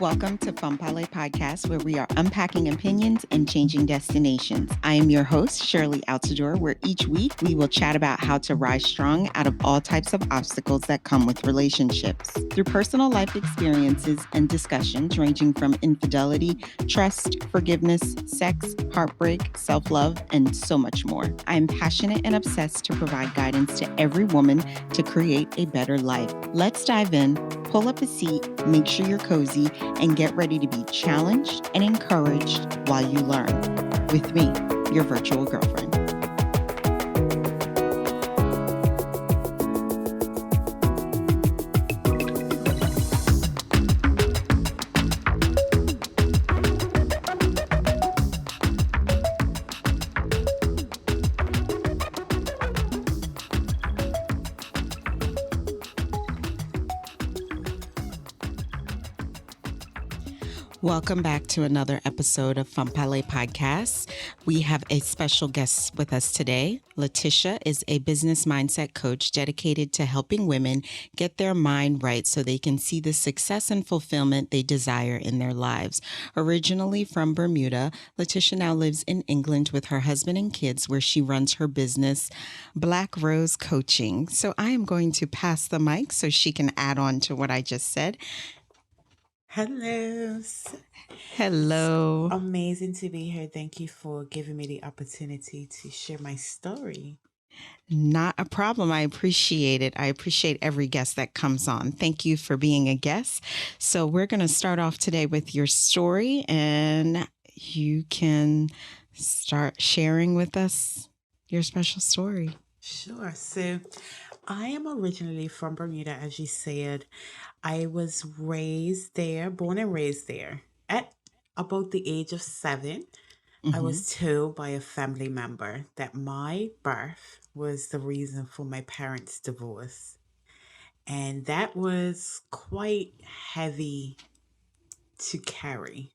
Welcome to Femme Parler Podcast, where we are unpacking opinions and changing destinations. I am your host, Shirley Altador, where each week we will chat about how to rise strong out of all types of obstacles that come with relationships. Through personal life experiences and discussions ranging from infidelity, trust, forgiveness, sex, heartbreak, self-love, and so much more. I am passionate and obsessed to provide guidance to every woman to create a better life. Let's dive in, pull up a seat, make sure you're cozy, and get ready to be challenged and encouraged while you learn. With me, your virtual girlfriend. Welcome back to another episode of Femme Parler Podcast. We have a special guest with us today. Letica is a business mindset coach dedicated to helping women get their mind right so they can see the success and fulfillment they desire in their lives. Originally from Bermuda, Letica now lives in England with her husband and kids, where she runs her business, Black Rose Coaching. So I am going to pass the mic so she can add on to what I just said. Hello. Hello. Amazing to be here. Thank you for giving me the opportunity to share my story. Not a problem. I appreciate it. I appreciate every guest that comes on. Thank you for being a guest. So we're going to start off today with your story, and you can start sharing with us your special story. Sure. So I am originally from Bermuda, as you said. I was raised there, born and raised there. At about the age of 7, I was told by a family member that my birth was the reason for my parents' divorce. And that was quite heavy to carry.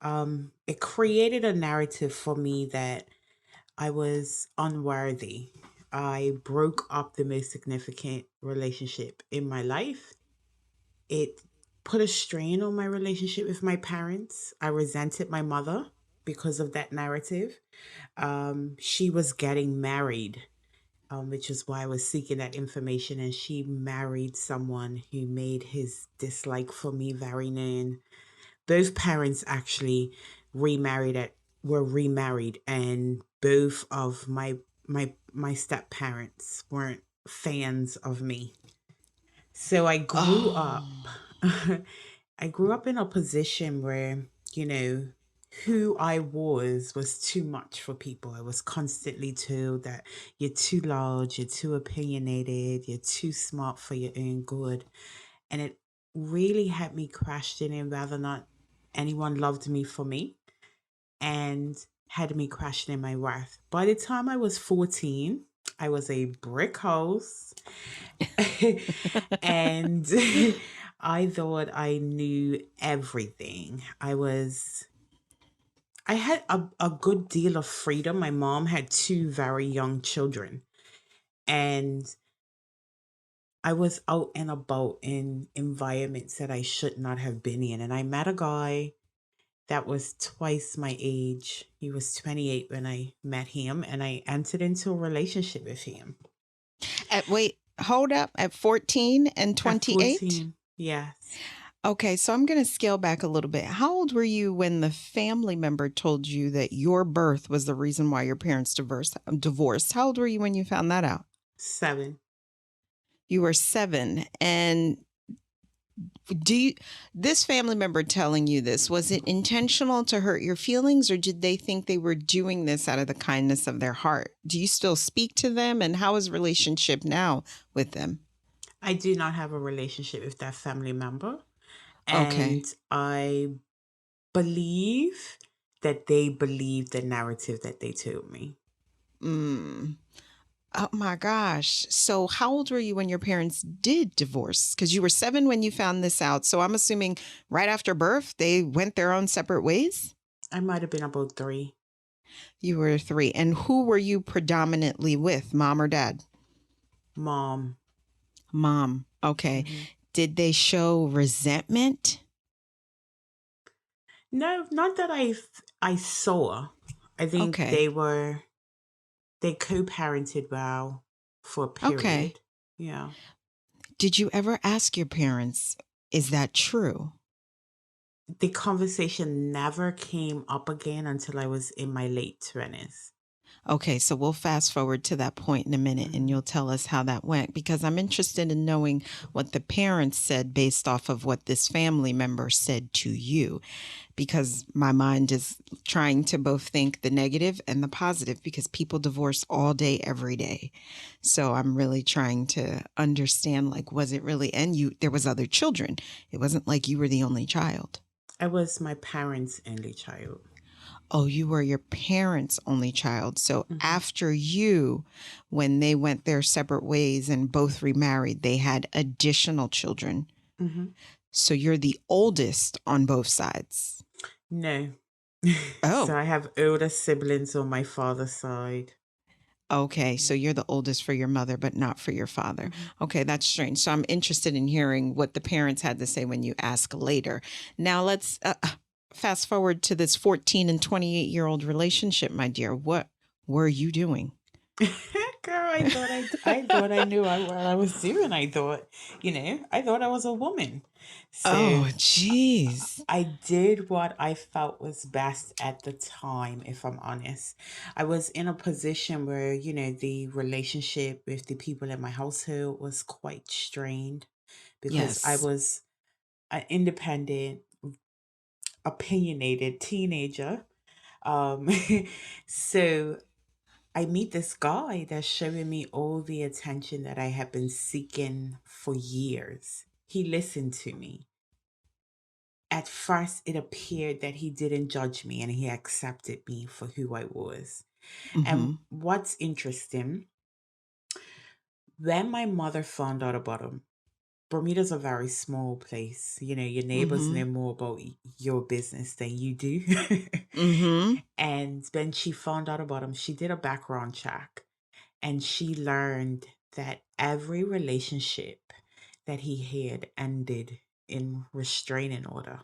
It created a narrative for me that I was unworthy. I broke up the most significant relationship in my life. It put a strain on my relationship with my parents. I resented my mother because of that narrative. She was getting married, which is why I was seeking that information. And she married someone who made his dislike for me very known. Both parents actually were remarried, and both of my step parents weren't fans of me. So I grew up in a position where, you know, who I was too much for people. I was constantly told that you're too large, you're too opinionated, you're too smart for your own good. And it really had me questioning whether or not anyone loved me for me, and had me questioning my worth. By the time I was 14, I was a brick house. And I thought I knew everything. I had a good deal of freedom. My mom had 2 very young children, and I was out and about in environments that I should not have been in. And I met a guy that was twice my age. He was 28 when I met him, and I entered into a relationship with him. Hold up. At 14 and At 28? 14, yes. Okay, so I'm going to scale back a little bit. How old were you when the family member told you that your birth was the reason why your parents divorced? How old were you when you found that out? 7. You were 7. And this family member telling you this, was it intentional to hurt your feelings, or did they think they were doing this out of the kindness of their heart? Do you still speak to them, and how is relationship now with them? I do not have a relationship with that family member. Okay. And I believe that they believed the narrative that they told me. Oh my gosh. So how old were you when your parents did divorce? Because you were 7 when you found this out. So I'm assuming right after birth, they went their own separate ways? I might have been about 3. You were 3. And who were you predominantly with, mom or dad? Mom. Mom. Okay. Did they show resentment? No, not that I saw. I think Okay. they co-parented well for a Okay. period. Yeah. Did you ever ask your parents, is that true? The conversation never came up again until I was in my late 20s. Okay, so we'll fast forward to that point in a minute and Mhm. you'll tell us how that went because I'm interested in knowing what the parents said based off of what this family member said to you. Because my mind is trying to both think the negative and the positive because people divorce all day, every day. So I'm really trying to understand, like, was it really, and there was other children. It wasn't like you were the only child. I was my parents' only child. Oh, you were your parents' only child. So Mhm. after you, when they went their separate ways and both remarried, they had additional children. Mhm. So you're the oldest on both sides. No. So Oh, I have older siblings on my father's side. okay. So Mhm. you're the oldest for your mother, but not for your father. Mhm. Okay, that's strange. So I'm interested in hearing what the parents had to say when you ask later. Now let's fast forward to this 14 and 28-year-old relationship, my dear. What were you doing? Girl, I thought I knew what I was doing. I thought, I thought I was a woman. So Oh, geez. I did what I felt was best at the time, if I'm honest. I was in a position where, the relationship with the people in my household was quite strained because I Yes. was an independent, opinionated teenager. Um, so I meet this guy that's showing me all the attention that I have been seeking for years. He listened to me. At first, it appeared that he didn't judge me and he accepted me for who I was. And Mm-hmm. what's interesting, when my mother found out about him, Bermuda's a very small place. Your neighbors Mm-hmm. know more about your business than you do. Mm-hmm. And when she found out about him, she did a background check and she learned that every relationship that he had ended in restraining order.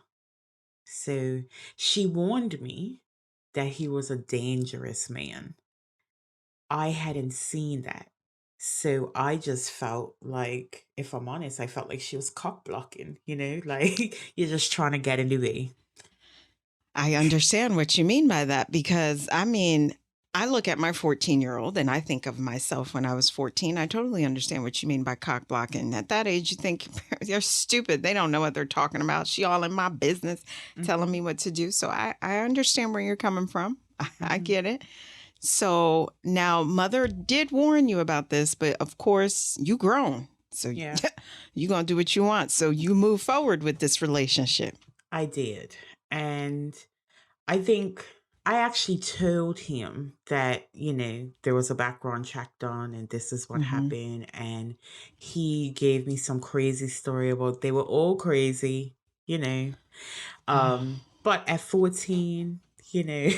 So she warned me that he was a dangerous man. I hadn't seen that. So I just felt like, if I'm honest, I felt like she was cock blocking, like you're just trying to get in the way. I understand what you mean by that because I mean, I look at my 14-year-old and I think of myself when I was 14. I totally understand what you mean by cock blocking. At that age, you think they're stupid. They don't know what they're talking about. She all in my business telling Hmm. me what to do. So I understand where you're coming from. I Hmm. get it. So now mother did warn you about this, but of course you grown. So Yeah, you're going to do what you want. So you move forward with this relationship. I did. And I think I actually told him that, there was a background check done and this is what Mm-hmm. happened. And he gave me some crazy story about they were all crazy, you know. But at 14, you know,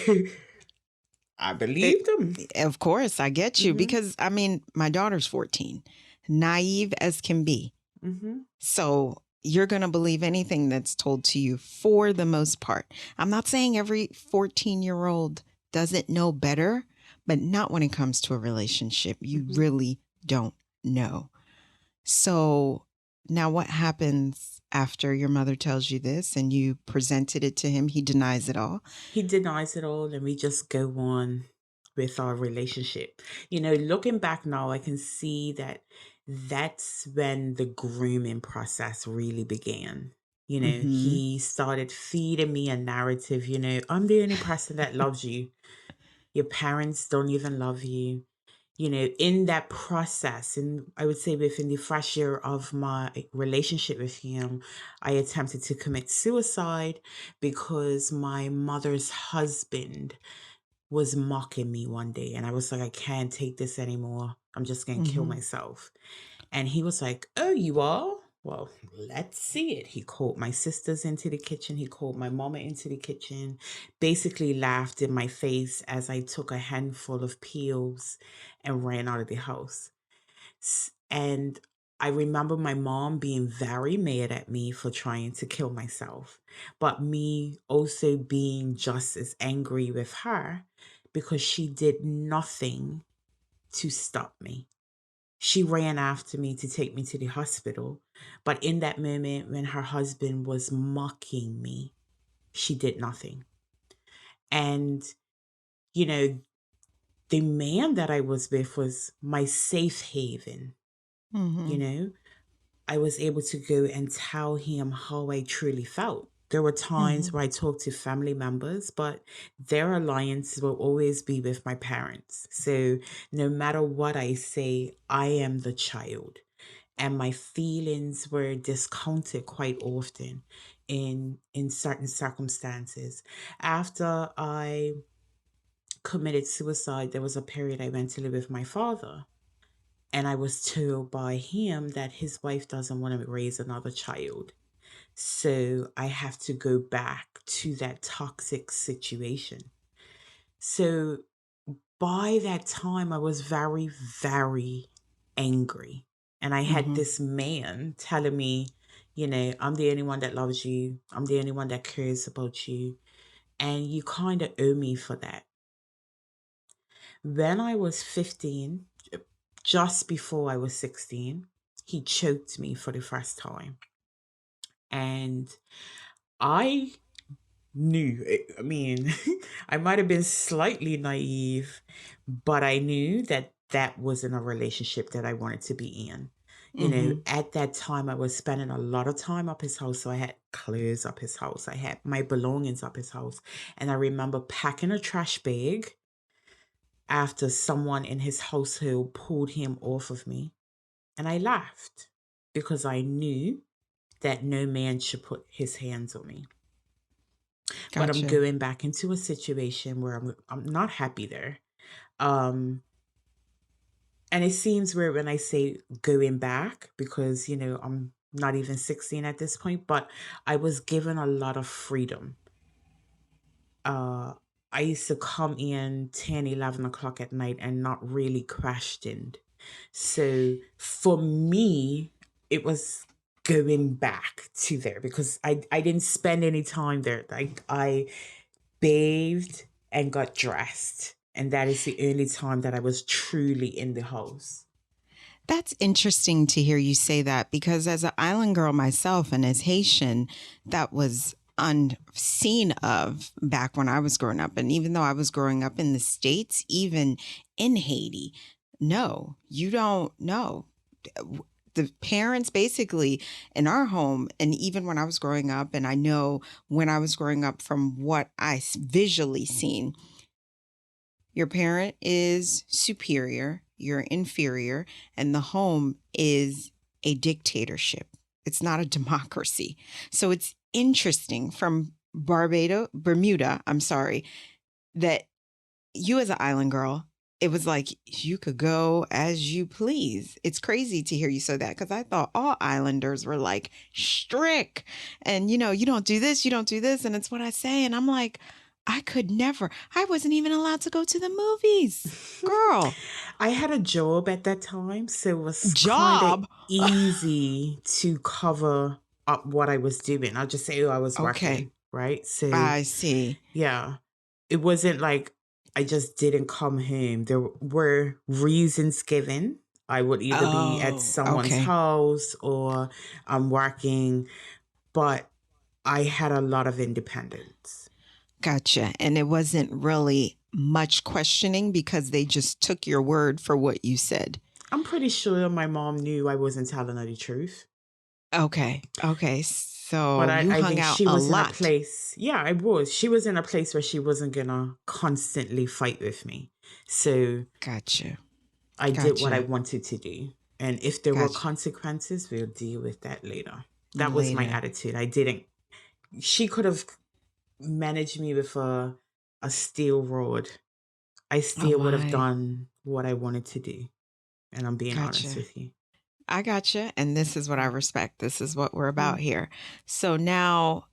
I It, believed him. of course, I get you Hmm. because I mean, my daughter's 14, naive as can be. Hmm. So you're going to believe anything that's told to you for the most part. I'm not saying every 14-year-old doesn't know better, but not when it comes to a relationship. You Hmm. really don't know. So now what happens after your mother tells you this and you presented it to him? He denies it all. He denies it all and we just go on with our relationship. Looking back now, I can see that that's when the grooming process really began. Mm-hmm. He started feeding me a narrative, I'm the only person that loves you. Your parents don't even love you. In that process, and I would say within the first year of my relationship with him, I attempted to commit suicide because my mother's husband was mocking me one day. And I was like, I can't take this anymore. I'm just going to kill Mm-hmm. myself. And he was like, oh, you are? Well, let's see it. He called my sisters into the kitchen. He called my mama into the kitchen, basically laughed in my face as I took a handful of pills and ran out of the house. And I remember my mom being very mad at me for trying to kill myself, but me also being just as angry with her because she did nothing to stop me. She ran after me to take me to the hospital, but in that moment when her husband was mocking me, she did nothing. And, you know, the man that I was with was my safe haven, you Mm-hmm. know? I was able to go and tell him how I truly felt. There were Mm-hmm. times where I talked to family members, but their alliance will always be with my parents. So no matter what I say, I am the child. And my feelings were discounted quite often in certain circumstances. After I committed suicide, there was a period I went to live with my father. And I was told by him that his wife doesn't want to raise another child. So I have to go back to that toxic situation. So by that time, I was very, very angry. And I had Mm-hmm. this man telling me, I'm the only one that loves you. I'm the only one that cares about you. And you kind of owe me for that. When I was 15, just before I was 16, he choked me for the first time. And I knew, I mean, I might have been slightly naive, but I knew that that wasn't a relationship that I wanted to be in. Mm-hmm. At that time, I was spending a lot of time up his house. So I had clothes up his house, I had my belongings up his house. And I remember packing a trash bag after someone in his household pulled him off of me. And I laughed because I knew that no man should put his hands on me. But I'm Gotcha. going back into a situation where I'm not happy there. Um, and it seems weird when I say going back because, I'm not even 16 at this point, but I was given a lot of freedom. Uh, I used to come in 10, 11 o'clock at night and not really questioned. So for me, it was going back to there because I didn't spend any time there. I bathed and got dressed. And that is the only time that I was truly in the house. That's interesting to hear you say that because as an island girl myself and as Haitian, that was unseen of back when I was growing up. And even though I was growing up in the States, even in Haiti, no, you don't know. The parents basically in our home, and even when I was growing up, and I know when I was growing up from what I visually seen, your parent is superior, you're inferior, and the home is a dictatorship. It's not a democracy. So it's interesting from Bermuda, I'm sorry, that you as an island girl, it was like you could go as you please. It's crazy to hear you say that because I thought all islanders were like strict and you don't do this, you don't do this. And it's what I say. And I'm like, I could never. I wasn't even allowed to go to the movies. Girl, I had a job at that time, so it was kind of job. easy to cover up what I was doing. I'll just say, oh, I was Okay, working, right? So, I see. yeah, it wasn't like I just didn't come home. There were reasons given. I would either be at Oh, someone's okay. house or I'm working, but I had a lot of independence. Gotcha. And it wasn't really much questioning because they just took your word for what you said. I'm pretty sure my mom knew I wasn't telling her the truth. Okay. Okay. But So I, you I hung think out she a was in a lot. place, yeah, I was. She was in a place where she wasn't going to constantly fight with me. So Gotcha. I did what I Gotcha. wanted to do. And if there were Gotcha. consequences, we'll deal with that later. That was my Later. attitude. I didn't, she could have managed me with a steel rod. I Oh still would have my. done what I wanted to do. And I'm being honest Gotcha. with you. I gotcha. And this is what I Mm. respect. This is what we're about Mm. here. So now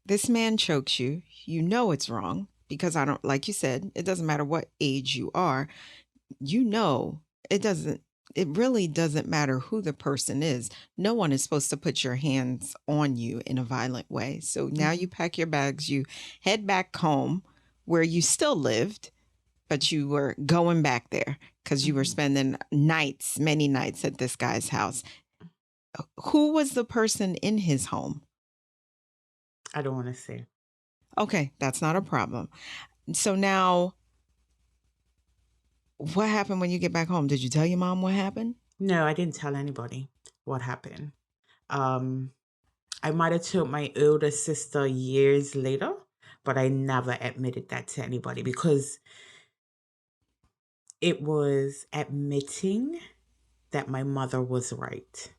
this man chokes you. You know it's wrong because like you said, it doesn't matter what age you are. You know, it doesn't. it really doesn't matter who the person is. No one is supposed to put your hands on you in a violent way. So now Mhm. you pack your bags, you head back home where you still lived, but you were going back there because you were Mhm. spending nights, many nights at this guy's house. Who was the person in his home? I don't want to say. Okay, that's not a problem. So now, what happened when you get back home? Did you tell your mom what happened? No, I didn't tell anybody what happened. Um, I might have told my older sister years later, but I never admitted that to anybody because it was admitting that my mother was right.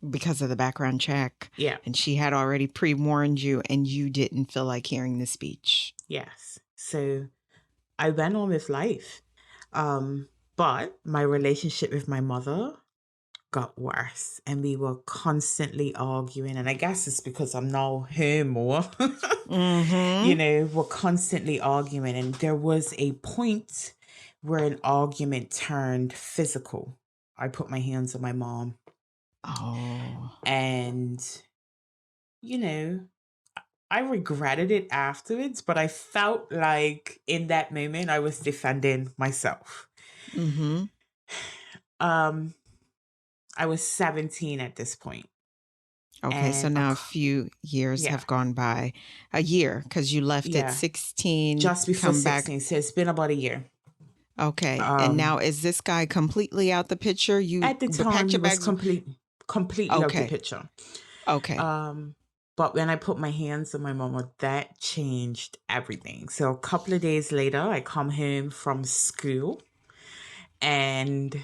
Because of the background check. Yeah. And she had already pre-warned you and you didn't feel like hearing the speech. Yes. So I went on with life. But my relationship with my mother got worse and we were constantly arguing. And I guess it's because I'm now here more. Mm-hmm. We're constantly arguing. And there was a point where an argument turned physical. I put my hands on my mom. Oh. And, you know, I regretted it afterwards, but I felt like in that moment I was defending myself. Mm-hmm. Um, I was 17 at this point. Okay, so And now a few years yeah, have gone by. A year, because you left at yeah, 16, just before come back. 16. So it's been about a year. Okay, and now Um, is this guy completely out the picture? You at the time packed he your was bags? completely out the Okay, picture. okay. But when I put my hands on my mama, that changed everything. So a couple of days later, I come home from school and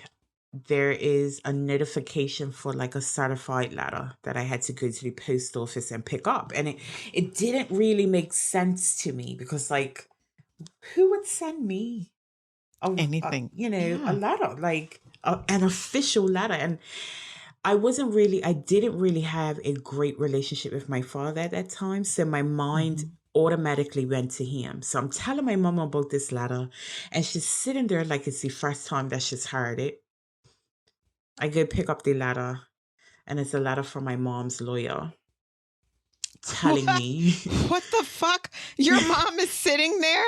there is a notification for like a certified letter that I had to go to the post office and pick up. And it didn't really make sense to me because like who would send me Anything. a Yeah. letter, like an official letter? And I didn't really have a great relationship with my father at that time. So my mind Mm-hmm. automatically went to him. So I'm telling my mom about this letter and she's sitting there like it's the first time that she's heard it. I go pick up the letter and it's a letter from my mom's lawyer telling What? me What the fuck? Your mom is sitting there.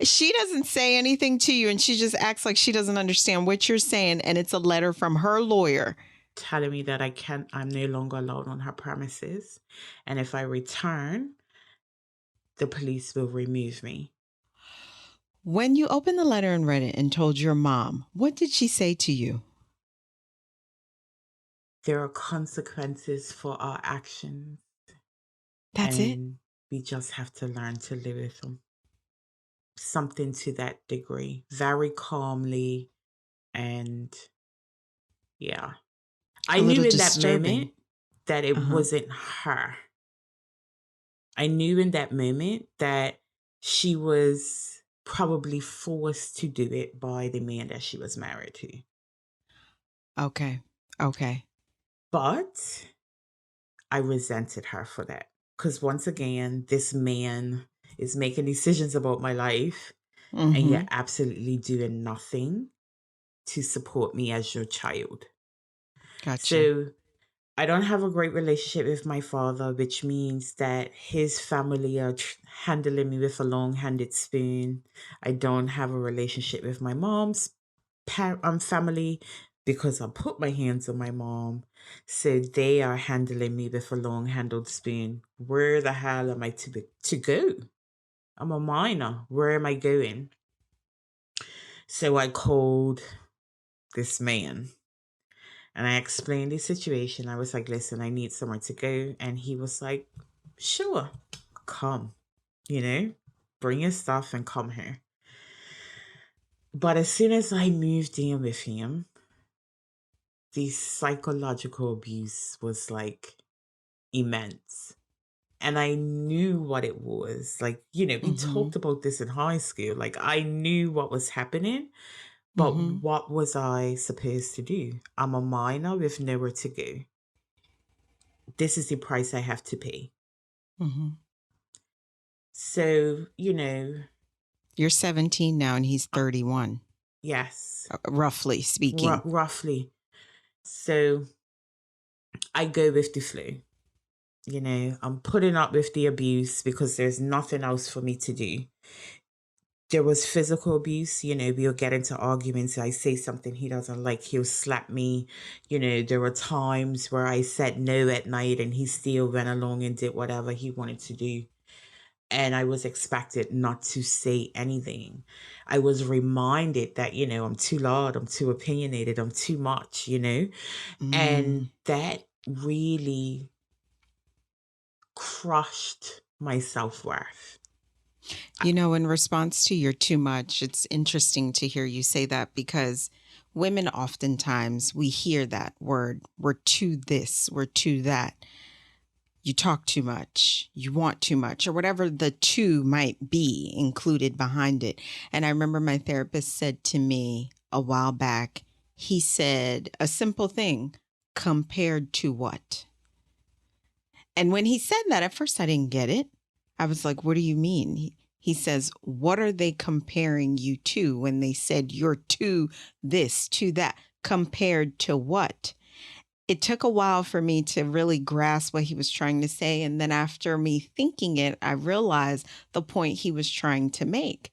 She doesn't say anything to you and she just acts like she doesn't understand what you're saying. And it's a letter from her lawyer. telling me that I'm no longer allowed on her premises. And if I return, the police will remove me. When you opened the letter and read it and told your mom, what did she say to you? There are consequences for our actions, That's it? and we just have to learn to live with them. Something to that degree, very calmly. And yeah, I A knew little in that moment disturbing. that it Uh-huh. wasn't her. I knew in that moment that she was probably forced to do it by the man that she was married to. Okay. Okay. But I resented her for that. Because once again, this man is making decisions about my life and Mm-hmm. you're absolutely doing nothing to support me as your child. Gotcha. So I don't have a great relationship with my father, which means that his family are handling me with a long-handed spoon. I don't have a relationship with my mom's family because I put my hands on my mom. So they are handling me with a long-handled spoon. Where the hell am I to go? I'm a minor. Where am I going? So I called this man and I explained the situation. I was like, listen, I need somewhere to go. And he was like, sure, come, bring your stuff and come here. But as soon as I moved in with him, the psychological abuse was like immense. And I knew what it was. Like, we Mm-hmm. talked about this in high school. Like, I knew what was happening, but Mm-hmm. what was I supposed to do? I'm a minor with nowhere to go. This is the price I have to pay. Mm-hmm. So, You're 17 now and he's uh, 31. Yes. roughly speaking. Roughly. So I go with the flow. I'm putting up with the abuse because there's nothing else for me to do. There was physical abuse, we'll get into arguments. I say something he doesn't like, he'll slap me. There were times where I said no at night and he still went along and did whatever he wanted to do. And I was expected not to say anything. I was reminded that, I'm too loud, I'm too opinionated, I'm too much, and that really crushed my self-worth. In response to your too much, it's interesting to hear you say that because women oftentimes, we hear that word, we're too this, we're too that. You talk too much, you want too much, or whatever the two might be included behind it. And I remember my therapist said to me a while back, he said a simple thing, compared to what? And when he said that, at first I didn't get it. I was like, what do you mean? He says, what are they comparing you to when they said you're to this, to that, compared to what? It took a while for me to really grasp what he was trying to say. And then after me thinking it, I realized the point he was trying to make.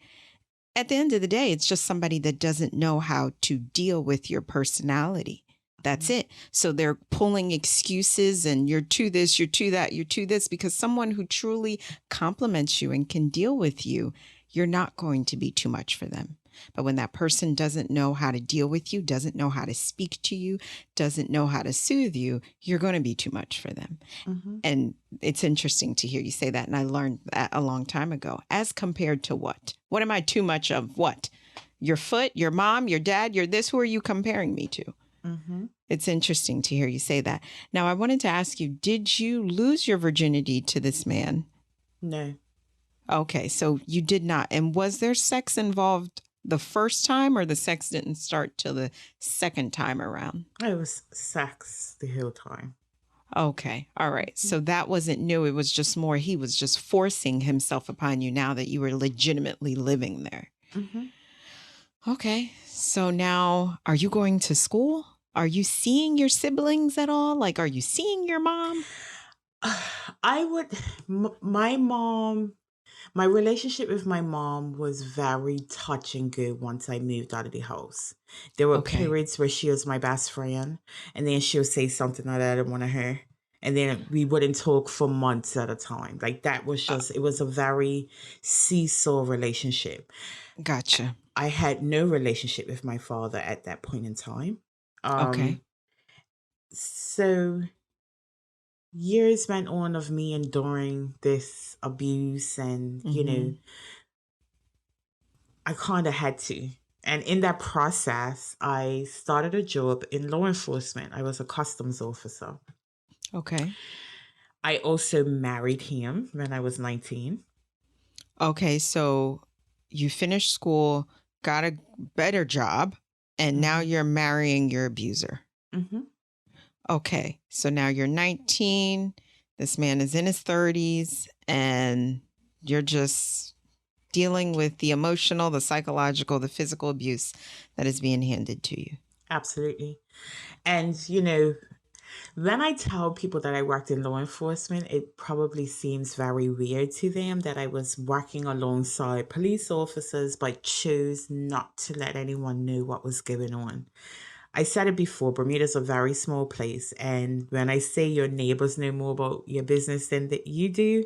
At the end of the day, it's just somebody that doesn't know how to deal with your personality. That's it. So they're pulling excuses and you're to this, you're to that, you're to this, because someone who truly compliments you and can deal with you, you're not going to be too much for them. But when that person doesn't know how to deal with you, doesn't know how to speak to you, doesn't know how to soothe you, you're going to be too much for them. Mm-hmm. And it's interesting to hear you say that. And I learned that a long time ago. As compared to what? What am I too much of? What? Your foot, your mom, your dad, your this? Who are you comparing me to? Mm-hmm. It's interesting to hear you say that. Now, I wanted to ask you, did you lose your virginity to this man? No. Okay, so you did not. And was there sex involved the first time, or the sex didn't start till the second time around? It was sex the whole time. Okay. All right. So that wasn't new. It was just more, he was just forcing himself upon you now that you were legitimately living there. Mm-hmm. Okay. So now, are you going to school? Are you seeing your siblings at all? Like, are you seeing your mom? My relationship with my mom was very touch and go once I moved out of the house. There were periods where she was my best friend, and then she'll say something that I didn't want to hear. And then we wouldn't talk for months at a time. Like that was just, it was a very seesaw relationship. Gotcha. I had no relationship with my father at that point in time. So years went on of me enduring this abuse and, I kind of had to. And in that process, I started a job in law enforcement. I was a customs officer. Okay. I also married him when I was 19. Okay, so you finished school, got a better job, and now you're marrying your abuser. Mm-hmm. Okay, so now you're 19, this man is in his 30s, and you're just dealing with the emotional, the psychological, the physical abuse that is being handed to you. Absolutely. And, when I tell people that I worked in law enforcement, it probably seems very weird to them that I was working alongside police officers, but chose not to let anyone know what was going on. I said it before, Bermuda's a very small place. And when I say your neighbors know more about your business than that you do,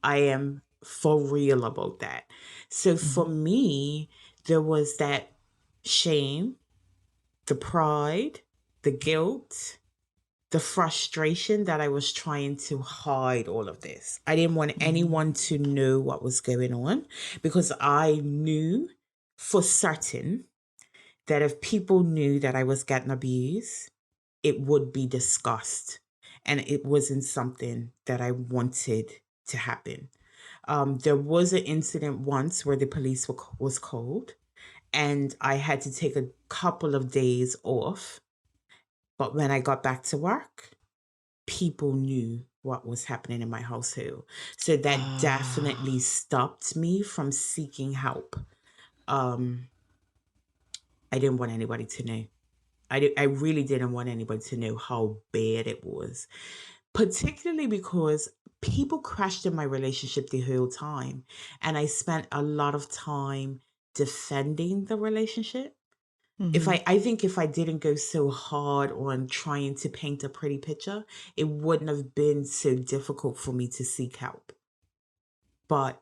I am for real about that. So for me, there was that shame, the pride, the guilt, the frustration that I was trying to hide all of this. I didn't want anyone to know what was going on because I knew for certain that if people knew that I was getting abused, it would be discussed. And it wasn't something that I wanted to happen. There was an incident once where the police was called and I had to take a couple of days off. But when I got back to work, people knew what was happening in my household. So that definitely stopped me from seeking help. I didn't want anybody to know. I really didn't want anybody to know how bad it was, particularly because people crashed in my relationship the whole time. And I spent a lot of time defending the relationship. Mm-hmm. I think if I didn't go so hard on trying to paint a pretty picture, it wouldn't have been so difficult for me to seek help. But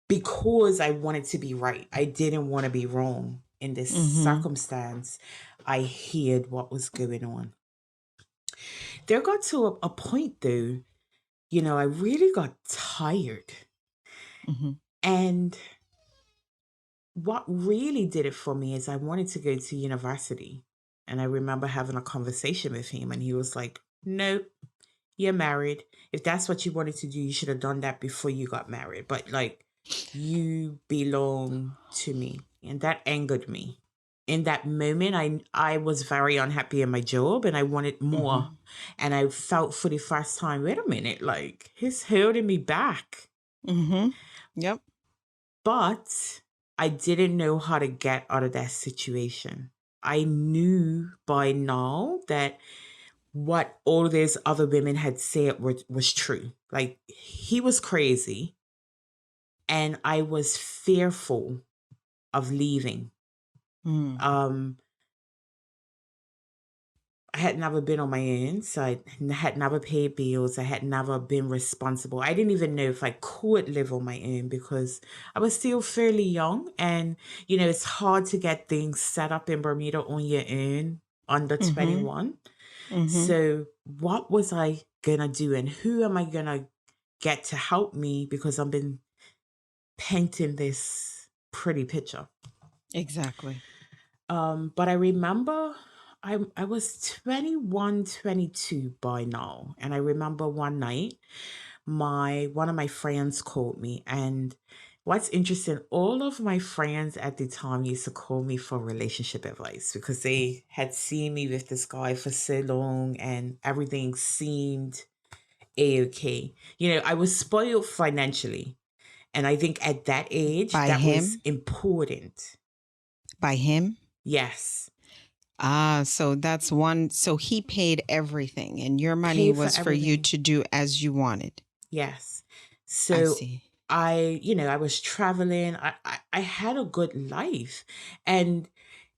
because I wanted to be right, I didn't want to be wrong in this Mm-hmm. circumstance, I heard what was going on. There got to a point though, I really got tired. Mm-hmm. And what really did it for me is I wanted to go to university. And I remember having a conversation with him, and he was like, nope, you're married. If that's what you wanted to do, you should have done that before you got married. But like, you belong to me. And that angered me. In that moment, I was very unhappy in my job and I wanted Mm-hmm. more. And I felt for the first time, wait a minute, like he's holding me back. Mm-hmm. Yep. But I didn't know how to get out of that situation. I knew by now that what all these other women had said was true. Like he was crazy, and I was fearful of leaving. Mm. Um, I had never been on my own, so I had never paid bills. I had never been responsible. I didn't even know if I could live on my own because I was still fairly young. And, it's hard to get things set up in Bermuda on your own under Mm-hmm. 21. Mm-hmm. So, what was I going to do? And who am I going to get to help me? Because I've been painting this pretty picture. Exactly. But I remember I was 21, 22 by now. And I remember one night one of my friends called me, and what's interesting, all of my friends at the time used to call me for relationship advice because they had seen me with this guy for so long and everything seemed a-okay. I was spoiled financially. And I think at that age By that was him? important. By him? Yes. Ah, so that's one. So he paid everything, and your money Pay for was for you everything. to do as you wanted. Yes. I So see. I was traveling. I had a good life. And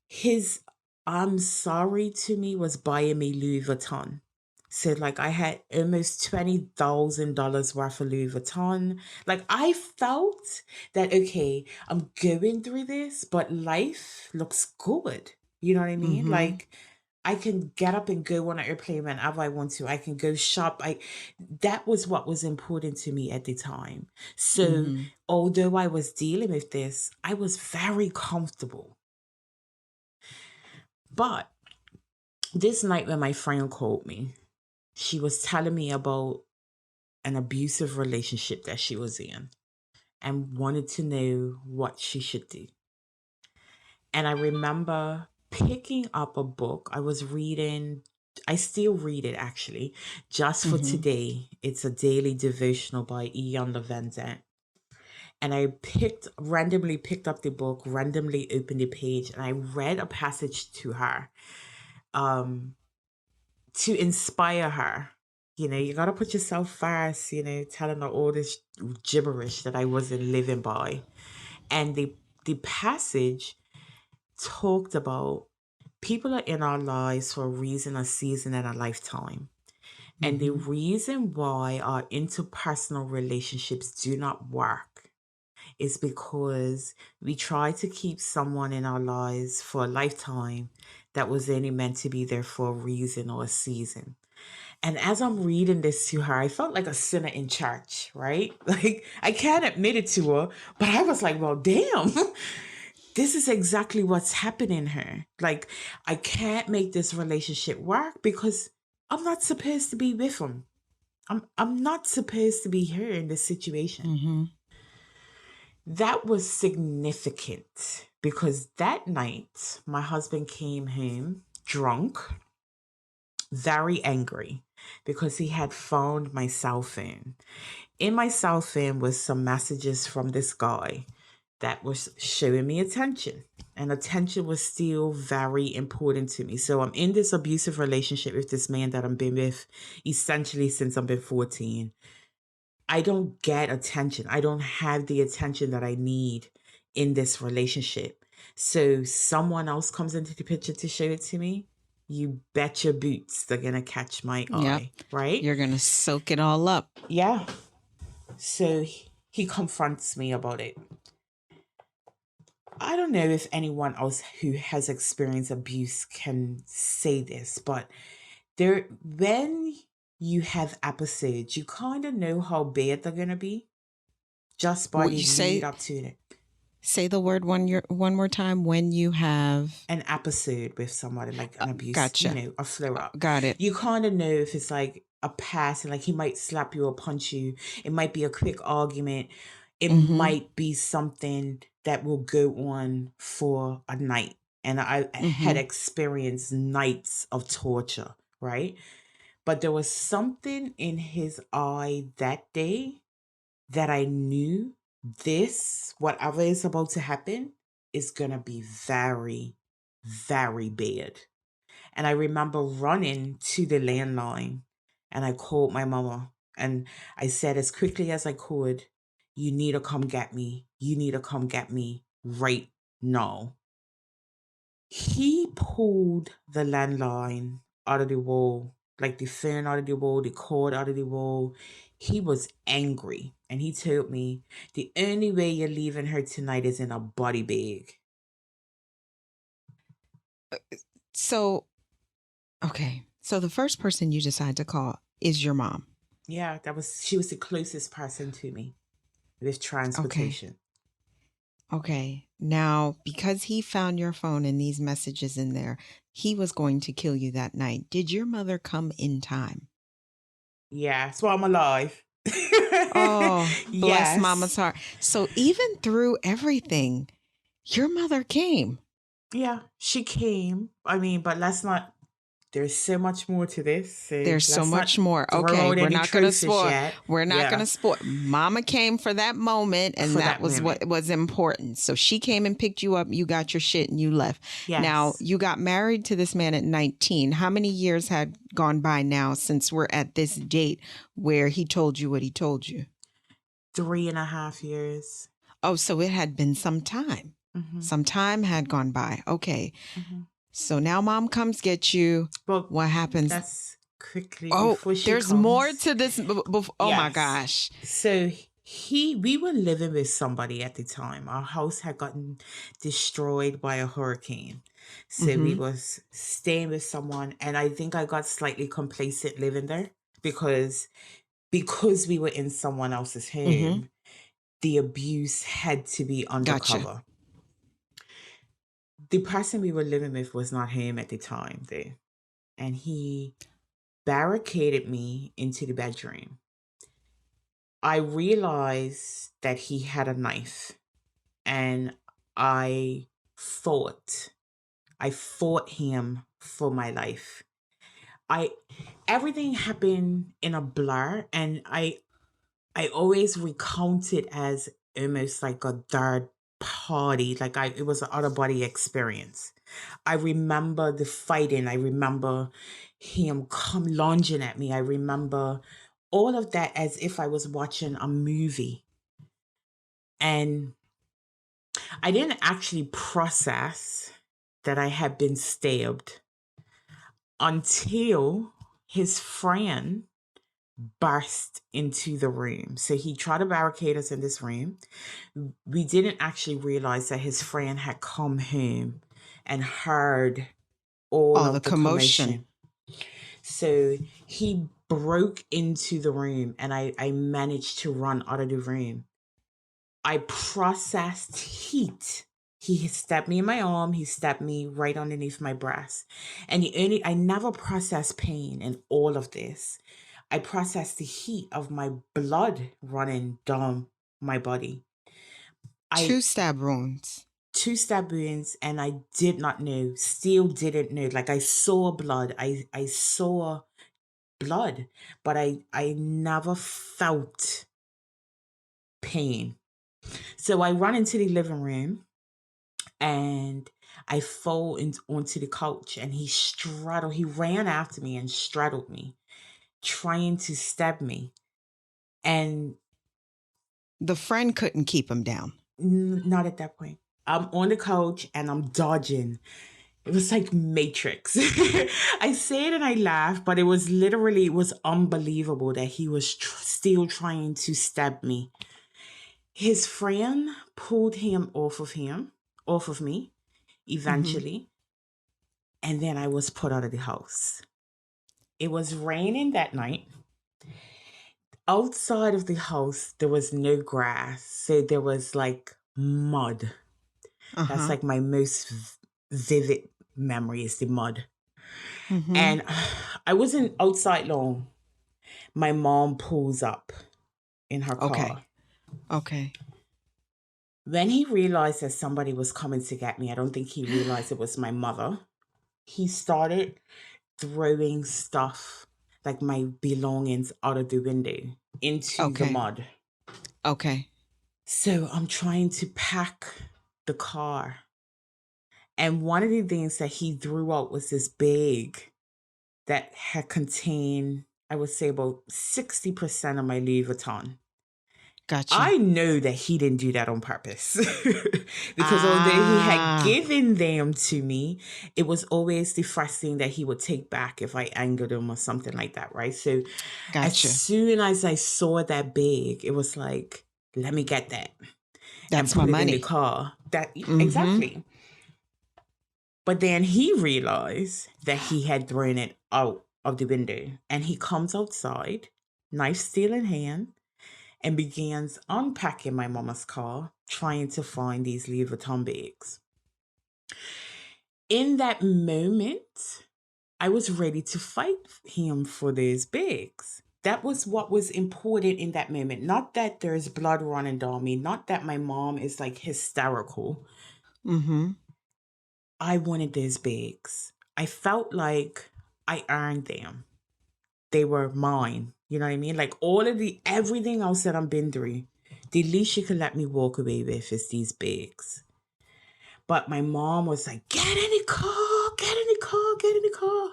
his I'm sorry to me was buying me Louis Vuitton. So like I had almost $20,000 worth of Louis Vuitton. Like I felt that okay, I'm going through this, but life looks good. You know what I mean? Mm-hmm. Like I can get up and go on an airplane whenever I want to. I can go shop. That was what was important to me at the time. So Mm-hmm. although I was dealing with this, I was very comfortable. But this night when my friend called me, she was telling me about an abusive relationship that she was in and wanted to know what she should do. And I remember picking up a book I was reading. I still read it actually, just for Mm-hmm. today. It's a daily devotional by Ian Levendant. And I randomly picked up the book, randomly opened the page, and I read a passage to her. Um, to inspire her. You got to put yourself first, telling her all this gibberish that I wasn't living by. And the passage talked about people are in our lives for a reason, a season, and a lifetime. And the Mm-hmm. reason why our interpersonal relationships do not work is because we try to keep someone in our lives for a lifetime that was only meant to be there for a reason or a season. And as I'm reading this to her, I felt like a sinner in church, right? Like, I can't admit it to her, but I was like, well, damn, this is exactly what's happening here. Like, I can't make this relationship work because I'm not supposed to be with him. I'm not supposed to be here in this situation. Mm-hmm. That was significant because that night my husband came home drunk, very angry because he had found my cell phone. In my cell phone was some messages from this guy that was showing me attention. And attention was still very important to me. So I'm in this abusive relationship with this man that I've been with essentially since I've been 14. I don't get attention. I don't have the attention that I need in this relationship. So someone else comes into the picture to show it to me. You bet your boots they're going to catch my Yep. eye, right? You're going to soak it all up. Yeah. So he confronts me about it. I don't know if anyone else who has experienced abuse can say this, but when you have episodes, you kind of know how bad they're going to be just by What the you lead say? up to it. Say the word one more time. When you have An episode with somebody, like an abuse, gotcha. a flare up. Got it. You kind of know if it's like a pass and like he might slap you or punch you. It might be a quick argument. It might be something that will go on for a night. And I had experienced nights of torture, right? But there was something in his eye that day that I knew whatever is about to happen, is going to be very, very bad. And I remember running to the landline and I called my mama and I said as quickly as I could, you need to come get me. You need to come get me right now. He pulled the landline out of the wall, like the fan out of the wall, the cord out of the wall. He was angry and he told me, the only way you're leaving her tonight is in a body bag. So, okay. So the first person you decide to call is your mom. Yeah, she was the closest person to me with transportation. Okay. Now, because he found your phone and these messages in there, he was going to kill you that night. Did your mother come in time? Yeah, so I'm alive. Oh, bless Yes. Mama's heart. So even through everything, your mother came. Yeah, she came. I mean, but there's so much more to this. So There's so much more. Okay, we're not going to spoil. We're not going to spoil. Mama came for that moment, and that was what was important. So she came and picked you up. You got your shit and you left. Yes. Now, you got married to this man at 19. How many years had gone by now since we're at this date where he told you what he told you? 3.5 years. Oh, so it had been some time. Some time had gone by. Okay. So now mom comes get you. Well, what happens? That's quickly. Oh, before she there's comes. more to this. Oh my gosh. So we were living with somebody at the time. Our house had gotten destroyed by a hurricane. So we was staying with someone. And I think I got slightly complacent living there because we were in someone else's home. The abuse had to be undercover. Gotcha. The person we were living with was not him at the time, though. And he barricaded me into the bedroom. I realized that he had a knife, and I fought him for my life. Everything happened in a blur, and I always recount it as almost like a third party, like it was an out of body experience. I remember the fighting. I remember him come lunging at me. I remember all of that as if I was watching a movie. And I didn't actually process that I had been stabbed until his friend burst into the room. So he tried to barricade us in this room. We didn't actually realize that his friend had come home and heard all of the commotion. So he broke into the room and I managed to run out of the room. I processed heat. He stabbed me in my arm. He stabbed me right underneath my breast. And I never processed pain in all of this. I processed the heat of my blood running down my body. 2 stab wounds. 2 stab wounds, and I did not know, still didn't know. Like I saw blood. I saw blood, but I never felt pain. So I run into the living room and I fall onto the couch, and he ran after me and straddled me, trying to stab me. And The friend couldn't keep him down. not at that point. I'm on the couch and I'm dodging. It was like Matrix. I say it and I laugh, but it was unbelievable that he was still trying to stab me. His friend pulled him, off of me, eventually, and then I was put out of the house. It was raining that night. Outside of the house, there was no grass, so there was like mud. That's like my most vivid memory is the mud. And I wasn't outside long. My mom pulls up in her car. Okay. When he realized that somebody was coming to get me, I don't think he realized it was my mother. He started throwing stuff, like my belongings, out of the window into the mud. Okay. So I'm trying to pack the car. And one of the things that he threw out was this bag that had contained, I would say, about 60% of my Louis Vuitton. Gotcha. I know that he didn't do that on purpose because although he had given them to me, it was always the first thing that he would take back if I angered him or something like that, right? So as soon as I saw that bag, it was like, let me get that. That's and put my it money. in the car. Exactly. But then he realized that he had thrown it out of the window, and he comes outside, knife still in hand, and begins unpacking my mama's car, trying to find these Louis Vuitton bags. In that moment, I was ready to fight him for these bags. That was what was important in that moment. Not that there's blood running down me, not that my mom is like hysterical. I wanted those bags. I felt like I earned them. They were mine. You know what I mean? Like everything else that I've been through, the least you could let me walk away with is these bags. But my mom was like, get in the car, get in the car, get in the car.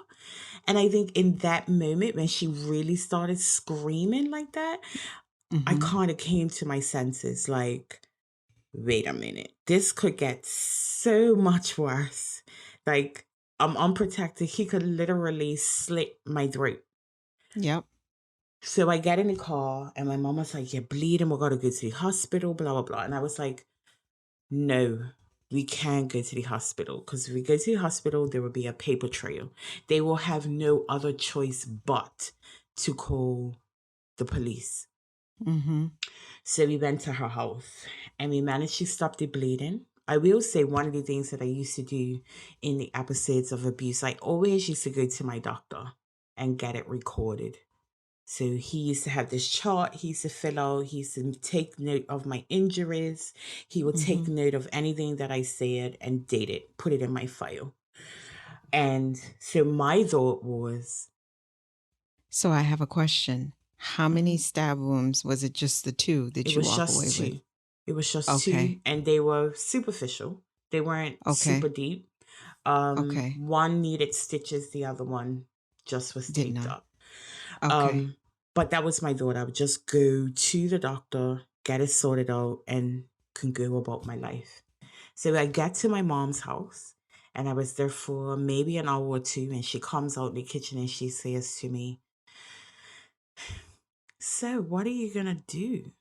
And I think in that moment when she really started screaming like that, I kind of came to my senses like, wait a minute, this could get so much worse. Like, I'm unprotected. He could literally slit my throat. Yep. So I get in the car and my mom was like, you're bleeding. We're going to go to the hospital, blah, blah, blah. And I was like, no, we can't go to the hospital because if we go to the hospital, there will be a paper trail. They will have no other choice but to call the police. So we went to her house and we managed to stop the bleeding. I will say one of the things that I used to do in the episodes of abuse, I always used to go to my doctor and get it recorded. So he used to have this chart he used to fill out. He used to take note of my injuries. He would take note of anything that I said and date it, put it in my file. And so my thought was... So I have a question. How many stab wounds? Was it just the two that you walk away with? It was just two, and they were superficial. They weren't super deep. One needed stitches. The other one just was taped up. But that was my thought. I would just go to the doctor, get it sorted out, and can go about my life. So I get to my mom's house, and I was there for maybe an hour or two, and she comes out in the kitchen and she says to me, so what are you going to do?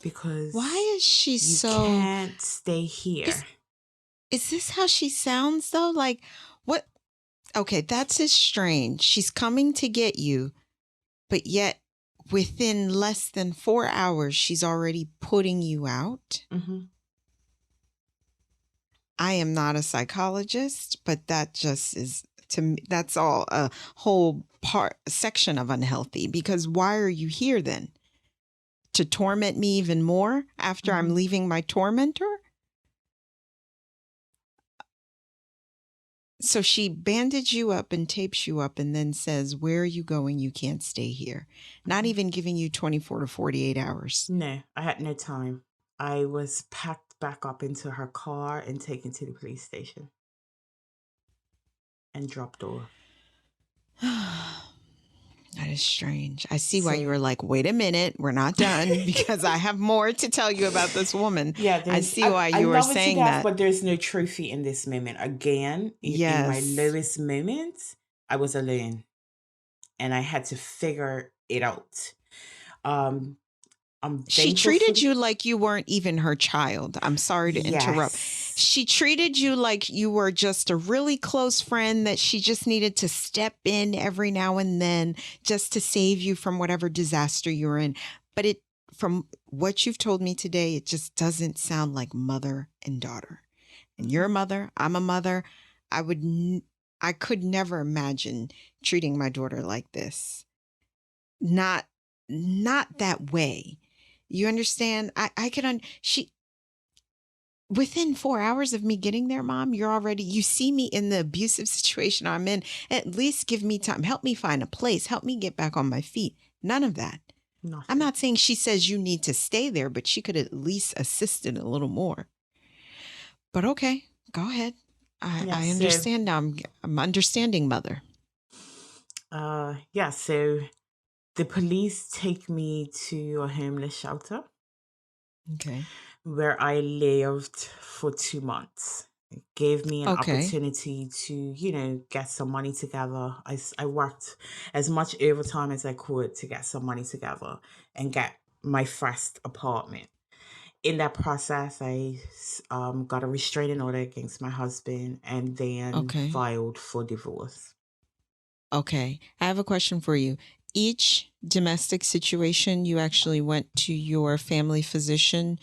Because why is she you can't stay here. Is this how she sounds though? Like what? Okay, that's just strange. She's coming to get you, but yet within less than 4 hours, she's already putting you out. I am not a psychologist, but that just is, to me, that's all a whole section of unhealthy, because why are you here then? To torment me even more after I'm leaving my tormentor? So she bandaged you up and tapes you up and then says, where are you going? You can't stay here. Not even giving you 24 to 48 hours. No, I had no time. I was packed back up into her car and taken to the police station and dropped off. That is strange. I see why you So were like, wait a minute, we're not done because I have more to tell you about this woman. yeah, I see why I you were love it to saying death, that. but there's no trophy in this moment. Again, in my Yes. lowest moments, I was alone and I had to figure it out. I'm She thankful for treated you like you weren't even her child. I'm sorry to interrupt. yes. She treated you like you were just a really close friend that she just needed to step in every now and then just to save you from whatever disaster you're in. But from what you've told me today, it just doesn't sound like mother and daughter. And you're a mother, I'm a mother. I could never imagine treating my daughter like this. Not that way. You understand? Within 4 hours of me getting there, Mom, you see me in the abusive situation I'm in. At least give me time. Help me find a place. Help me get back on my feet. None of that. Nothing. I'm not saying she says you need to stay there, but she could at least assisted a little more. But okay, go ahead. I understand now. I'm understanding, Mother. So the police take me to a homeless shelter. Okay. Where I lived for 2 months. It gave me an opportunity to, get some money together. I worked as much overtime as I could to get some money together and get my first apartment. In that process, I got a restraining order against my husband and then filed for divorce. Okay. I have a question for you. Each domestic situation, you actually went to your family physician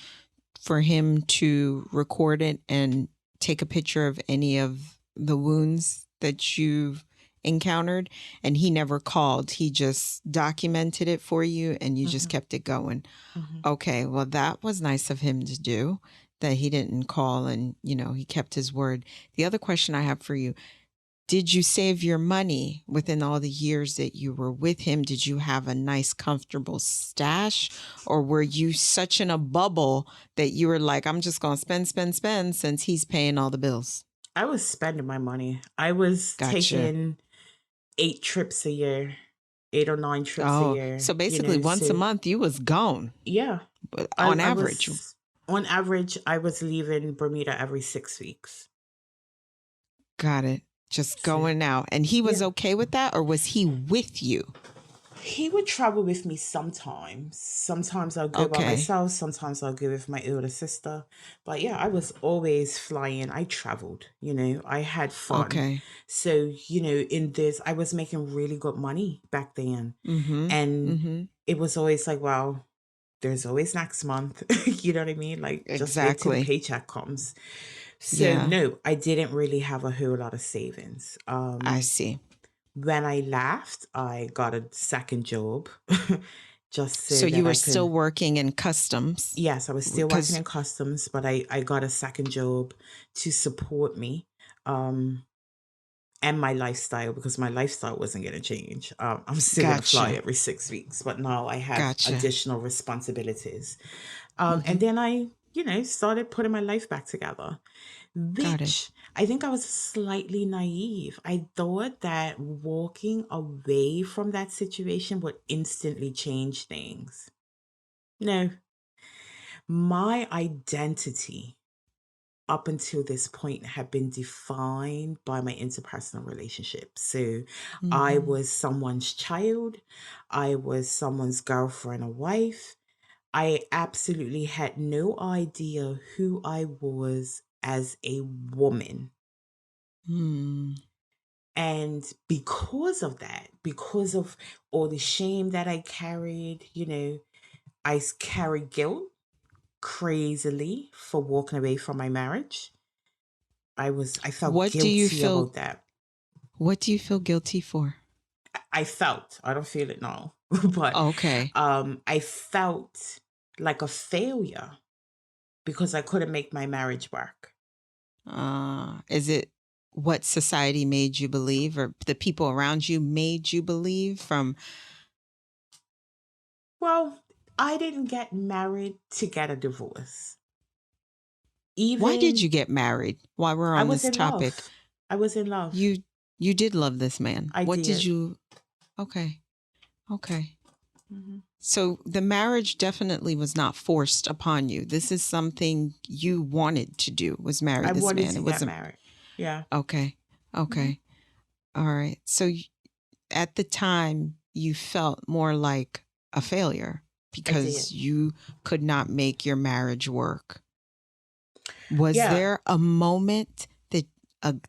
for him to record it and take a picture of any of the wounds that you've encountered, and he never called. He just documented it for you and you just kept it going. Okay, well, that was nice of him to do, that he didn't call and, he kept his word. The other question I have for you, did you save your money within all the years that you were with him? Did you have a nice, comfortable stash? Or were you such in a bubble that you were like, I'm just going to spend since he's paying all the bills? I was spending my money. I was taking 8 trips a year, 8 or 9 trips a year. So basically once a month you was gone. Yeah. On average. On average, I was leaving Bermuda every 6 weeks. Got it. Just going out. And he was okay with that, or was he with you? He would travel with me sometimes. Sometimes I'll go by myself. Sometimes I'll go with my older sister. But yeah, I was always flying. I traveled, I had fun. Okay. So, in this, I was making really good money back then. And it was always like, well, there's always next month. You know what I mean? Like, just wait till the paycheck comes. So no, I didn't really have a whole lot of savings. I see. When I left, I got a second job. So you were still working in customs? Yes, I was still working in customs, but I got a second job to support me and my lifestyle, because my lifestyle wasn't going to change. I'm still going to fly every 6 weeks, but now I have additional responsibilities. And then I, started putting my life back together, which I think I was slightly naive. I thought that walking away from that situation would instantly change things. No, my identity up until this point had been defined by my interpersonal relationships. So I was someone's child. I was someone's girlfriend or wife. I absolutely had no idea who I was as a woman. And because of that, because of all the shame that I carried, I carried guilt crazily for walking away from my marriage. I felt guilty about that. What do you feel guilty for? I don't feel it now, but I felt like a failure because I couldn't make my marriage work. what society made you believe, or the people around you made you believe from? Well, I didn't get married to get a divorce. Why did Even you get married while we're I on was this in topic? love. I was in love. You you did love this man. I What did did. you? Okay. Okay. Hmm. So the marriage definitely was not forced upon you. This is something you wanted to do, was marry I this wanted man. to It get wasn't married. Yeah. okay. Hmm. Okay. All right. So at the time you felt more like a failure I did. because you could not make your marriage work. Was Yeah. there a moment that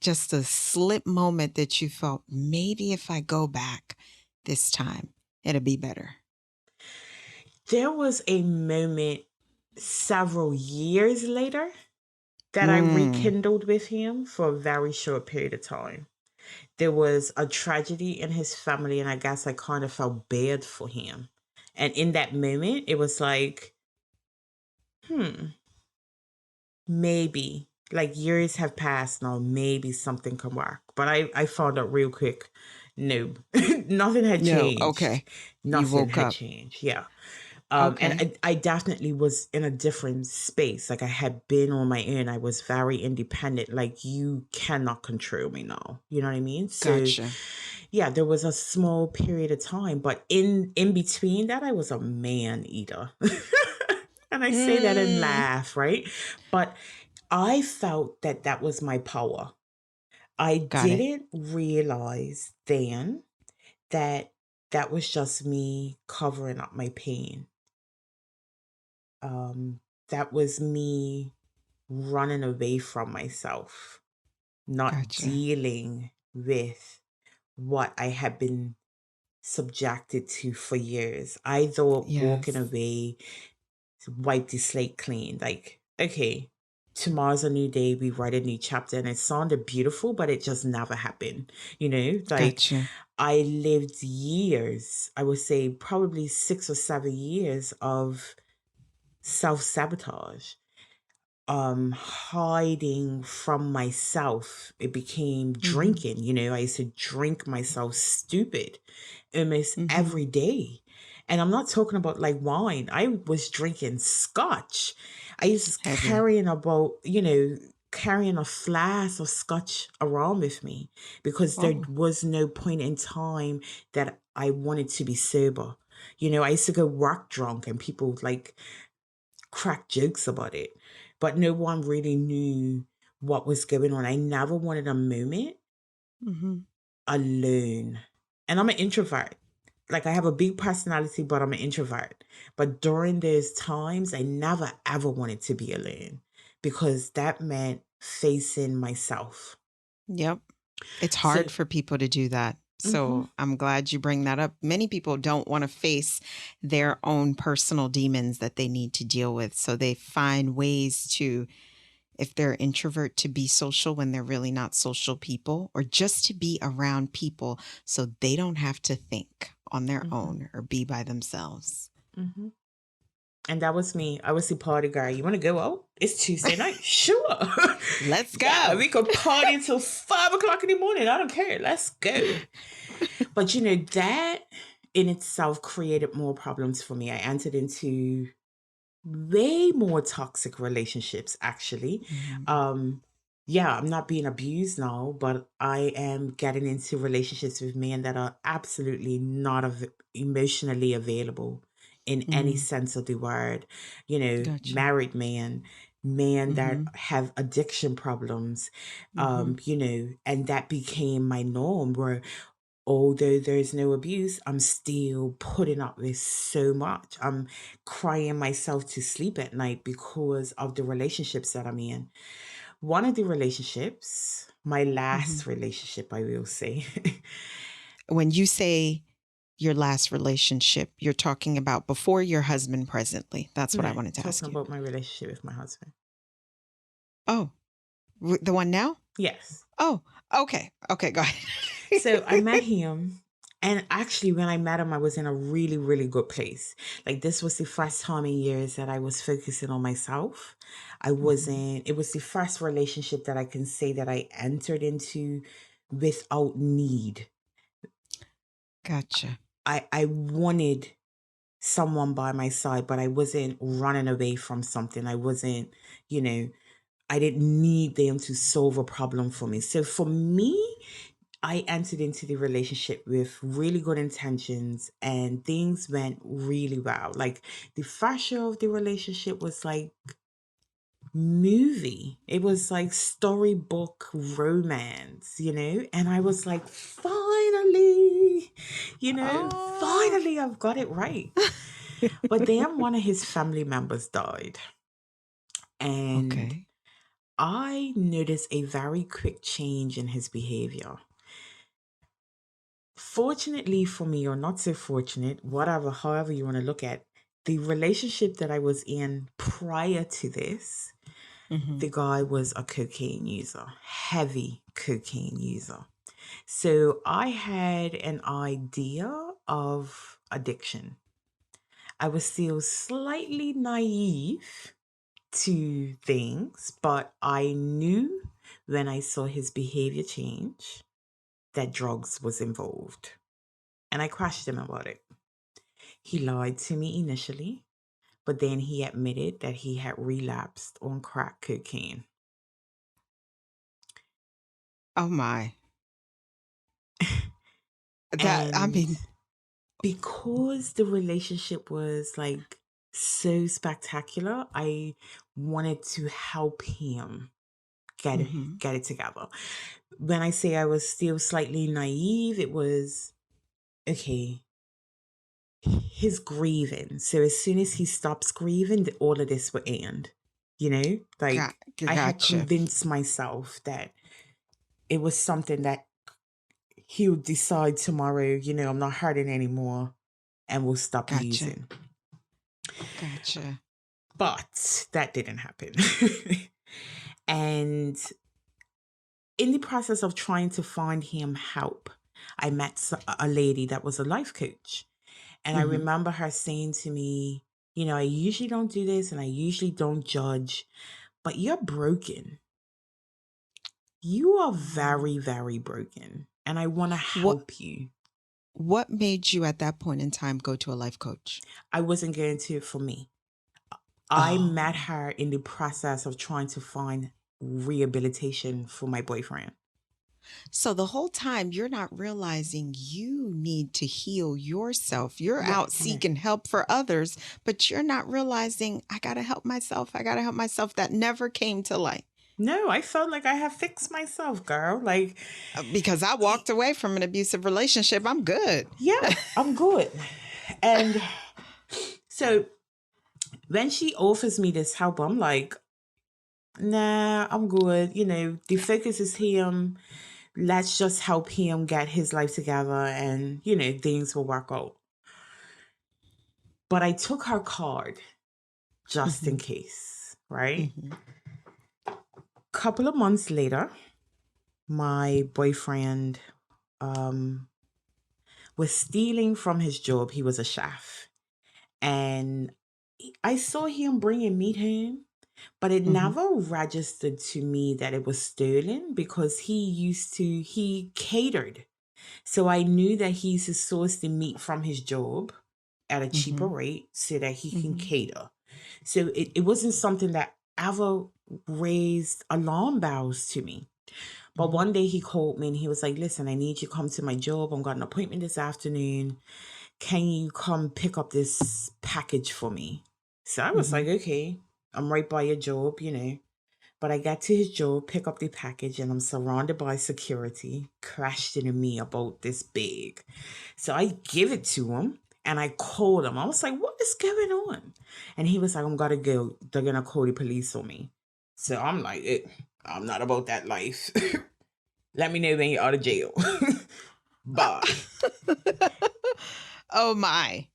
just a slip moment that you felt maybe if I go back this time, it'll be better? There was a moment several years later that I Mm, rekindled with him for a very short period of time. There was a tragedy in his family, and I guess I kind of felt bad for him. And in that moment, it was like, hmm, maybe like years have passed now, maybe something can work. But I found out real quick, no, nothing had no. changed. Okay. You Nothing woke had up. changed. Yeah. And Okay. I definitely was in a different space. Like I had been on my own. I was very independent. Like you cannot control me now. You know what I mean? So Gotcha. yeah, there was a small period of time, but in between that, I was a man eater. And I say that and Mm, laugh, right? But I felt that that was my power. I got it. didn't realize then that that was just me covering up my pain. Um, that was me running away from myself, not Gotcha. dealing with what I had been subjected to for years. I thought walking Yes. away wiped the slate clean. Like, okay, tomorrow's a new day, we write a new chapter. And it sounded beautiful, but it just never happened. You know, like Gotcha. I lived years, I would say probably 6 or 7 years of self sabotage, hiding from myself. It became Mm-hmm. drinking. I used to drink myself stupid almost Mm-hmm. every day. And I'm not talking about like wine. I was drinking scotch. I used to Heavy. carrying a flask of scotch around with me because there Oh. was no point in time that I wanted to be sober. I used to go work drunk and people like crack jokes about it, but no one really knew what was going on. I never wanted a moment Mm-hmm. alone. And I'm an introvert. Like I have a big personality, but I'm an introvert. But during those times, I never ever wanted to be alone because that meant facing myself. Yep. It's So, hard for people to do that. mhm, So I'm glad you bring that up. Many people don't want to face their own personal demons that they need to deal with. So they find ways to, if they're introvert, to be social when they're really not social people, or just to be around people so they don't have to think on their mhm, own or be by themselves. mhm. And that was me. I was the party guy. You want to go out? It's Tuesday night. Sure. Let's Yeah, go. we could party until 5 o'clock in the morning. I don't care. Let's go. But that in itself created more problems for me. I entered into way more toxic relationships, actually. Mhm. Um, yeah, I'm not being abused now, but I am getting into relationships with men that are absolutely not emotionally available in any Mhm. sense of the word. Gotcha. Married men that Mhm. have addiction problems, Mhm. and that became my norm where although there's no abuse, I'm still putting up with so much. I'm crying myself to sleep at night because of the relationships that I'm in. One of the relationships, my Mhm. last relationship, I will say. When you say your last relationship, you're talking about before your husband presently. That's what I No, wanted to talking ask you. about my relationship with my husband. Oh, the one now? Yes. Oh, okay. Okay, go ahead. So I met him And actually, when I met him, I was in a really, really good place. Like, this was the first time in years that I was focusing on myself. I Mhm. wasn't, it was the first relationship that I can say that I entered into without need. Gotcha. I wanted someone by my side, but I wasn't running away from something. I wasn't, you know, I didn't need them to solve a problem for me. So for me, I entered into the relationship with really good intentions and things went really well. Like the first year of the relationship was like movie. It was like storybook romance, And I was like, finally, Oh. finally I've got it right. But then one of his family members died. And Okay. I noticed a very quick change in his behavior. Fortunately for me, or not so fortunate, whatever, however you want to look at, the relationship that I was in prior to this, Hmm. the guy was a cocaine user, heavy cocaine user. So I had an idea of addiction. I was still slightly naive to things, but I knew when I saw his behavior change that drugs was involved. And I questioned him about it. He lied to me initially, but then he admitted that he had relapsed on crack cocaine. Oh my. That, I And mean, because the relationship was like so spectacular, I wanted to help him get it, hmm get it together. When I say I was still slightly naive, it was okay, his grieving. So as soon as he stops grieving, all of this will end. got, Like I had gotcha. convinced myself that it was something that he would decide tomorrow, I'm not hurting anymore and will stop Gotcha. using. Gotcha. But that didn't happen. And in the process of trying to find him help, I met a lady that was a life coach. And I Hmm. remember her saying to me, I usually don't do this and I usually don't judge, but you're broken. You are Mm. very, very broken. And I want to What help you. what made you at that point in time go to a life coach? I wasn't going to for me. I met Oh. her in the process of trying to find rehabilitation for my boyfriend. So the whole time you're not realizing you need to heal yourself. You're Yeah, out yeah. seeking help for others, but you're not realizing I got to help myself. I got to help myself. That never came to light. No, I felt like I have fixed myself, girl. Like, Because I y- walked away from an abusive relationship. I'm good. yeah, I'm good. And so when she offers me this help, I'm like, nah, I'm good. The focus is him. Let's just help him get his life together and, things will work out. But I took her card just in Hmm. case, right? Hmm. Couple of months later, my boyfriend um, was stealing from his job. He was a chef. And I saw him bringing meat home, but it Hmm. never registered to me that it was stolen because he catered. So I knew that he used to source the meat from his job at a cheaper Hmm. rate so that he can Hmm. cater. So it wasn't something that ever raised alarm bells to me. But Hmm. one day he called me and he was like, listen, I need you to come to my job. I've got an appointment this afternoon. Can you come pick up this package for me? So I was Hmm. like, okay, I'm right by your job, But I got to his job, pick up the package, and I'm surrounded by security questioning me about this big. So I give it to him and I called him. I was like, what is going on? And he was like, I'm gotta go. They're gonna call the police on me. So I'm like, I'm not about that life. Let me know when you're out of jail. Bye. Oh my.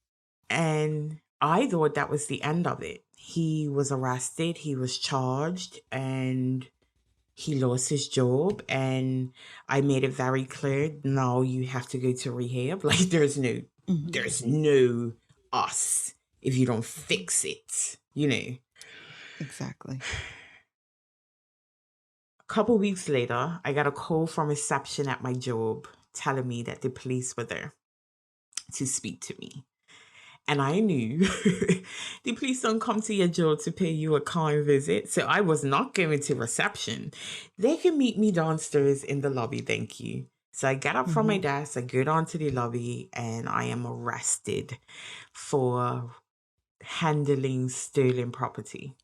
And I thought that was the end of it. He was arrested, he was charged, and he lost his job, and I made it very clear, no, you have to go to rehab. Like there's no us if you don't fix it, you know. Exactly. A couple weeks later, I got a call from reception at my job telling me that the police were there to speak to me. And I knew the police don't come to your job to pay you a kind visit. So I was not going to reception. They can meet me downstairs in the lobby, thank you. So I get up from my desk, I go down to the lobby, and I am arrested for handling stolen property.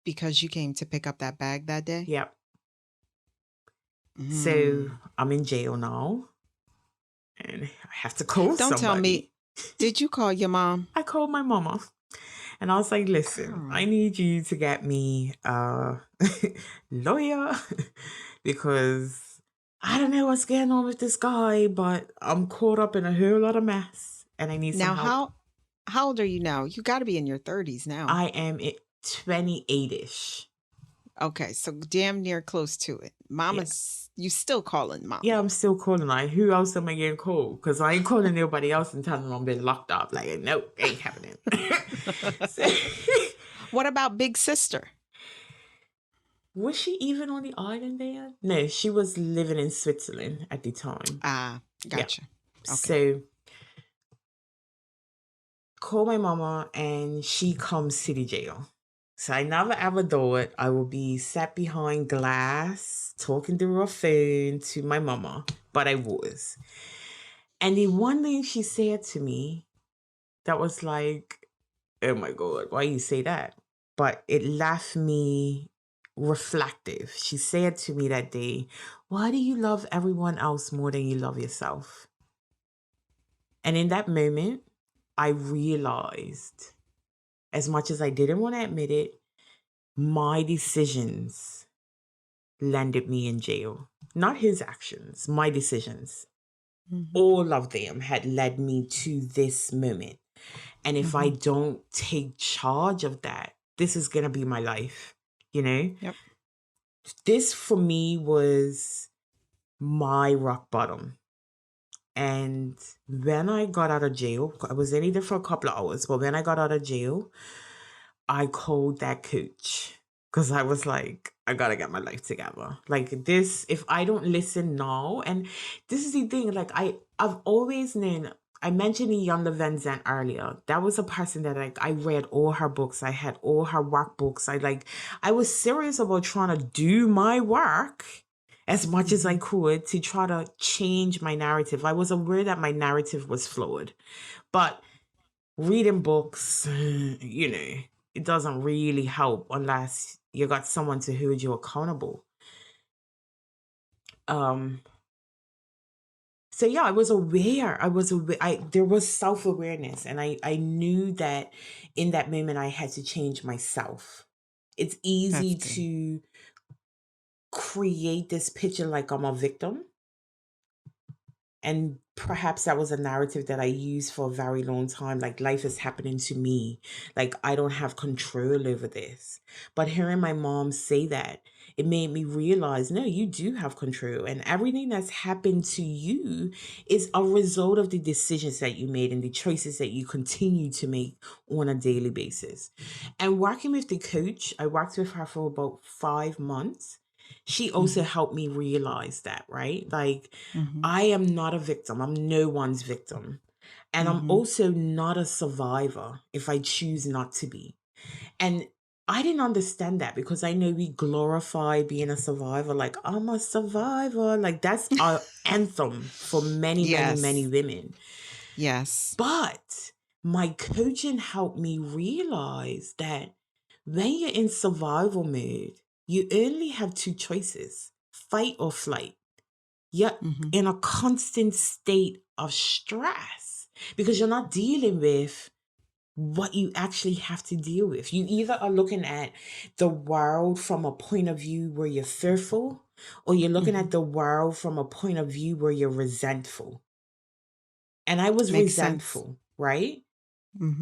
Because you came to pick up that bag that day? Yep. So I'm in jail now. And I have to call somebody. Don't tell me. Did you call your mom? I called my mama. And I was like, listen, I need you to get me a lawyer because I don't know what's going on with this guy, but I'm caught up in a whole lot of mess and I need some help. Now, how old are you now? You got to be in your 30s now. I am 28-ish. Okay, so damn near close to it. Mama's, you still calling mom? Yeah, I'm still calling. Like, who else am I getting called? Because I ain't calling nobody else and telling them I'm being locked up. Like, nope, ain't happening. What about big sister? Was she even on the island there? No, she was living in Switzerland at the time. Ah, gotcha. Yeah. Okay. So, call my mama and she comes to the jail. So I never ever thought I would be sat behind glass talking through a phone to my mama, but I was. And the one thing she said to me that was like, oh my God, why you say that? But it left me reflective. She said to me that day, why do you love everyone else more than you love yourself? And in that moment, I realized, as much as I didn't want to admit it, my decisions landed me in jail. Not his actions, my decisions. All of them had led me to this moment. And if I don't take charge of that, this is going to be my life, you know? Yep. This for me was my rock bottom. And when I got out of jail, I was only there for a couple of hours, but when I got out of jail, I called that coach because I was like, I got to get my life together. Like this, if I don't listen now, and this is the thing, like I've always known, I mentioned Ian Van Zandt earlier. That was a person that like I read all her books. I had all her workbooks. I was serious about trying to do my work as much as I could to try to change my narrative. I was aware that my narrative was flawed, but reading books, you know, it doesn't really help unless you got someone to hold you accountable. So yeah, I was aware. There was self-awareness, and I knew that in that moment I had to change myself. It's easy to create this picture like I'm a victim. And perhaps that was a narrative that I used for a very long time. Like, life is happening to me. Like, I don't have control over this. But hearing my mom say that, it made me realize, no, you do have control. And everything that's happened to you is a result of the decisions that you made and the choices that you continue to make on a daily basis. And working with the coach, I worked with her for about 5 months. She also helped me realize that, right? Like, I am not a victim. I'm no one's victim. And I'm also not a survivor if I choose not to be. And I didn't understand that because I know we glorify being a survivor. Like, I'm a survivor. Like, that's our anthem for many, many women. Yes. But my coaching helped me realize that when you're in survival mode, you only have 2 choices, fight or flight. You're in a constant state of stress because you're not dealing with what you actually have to deal with. You either are looking at the world from a point of view where you're fearful, or you're looking at the world from a point of view where you're resentful. And I was resentful, right?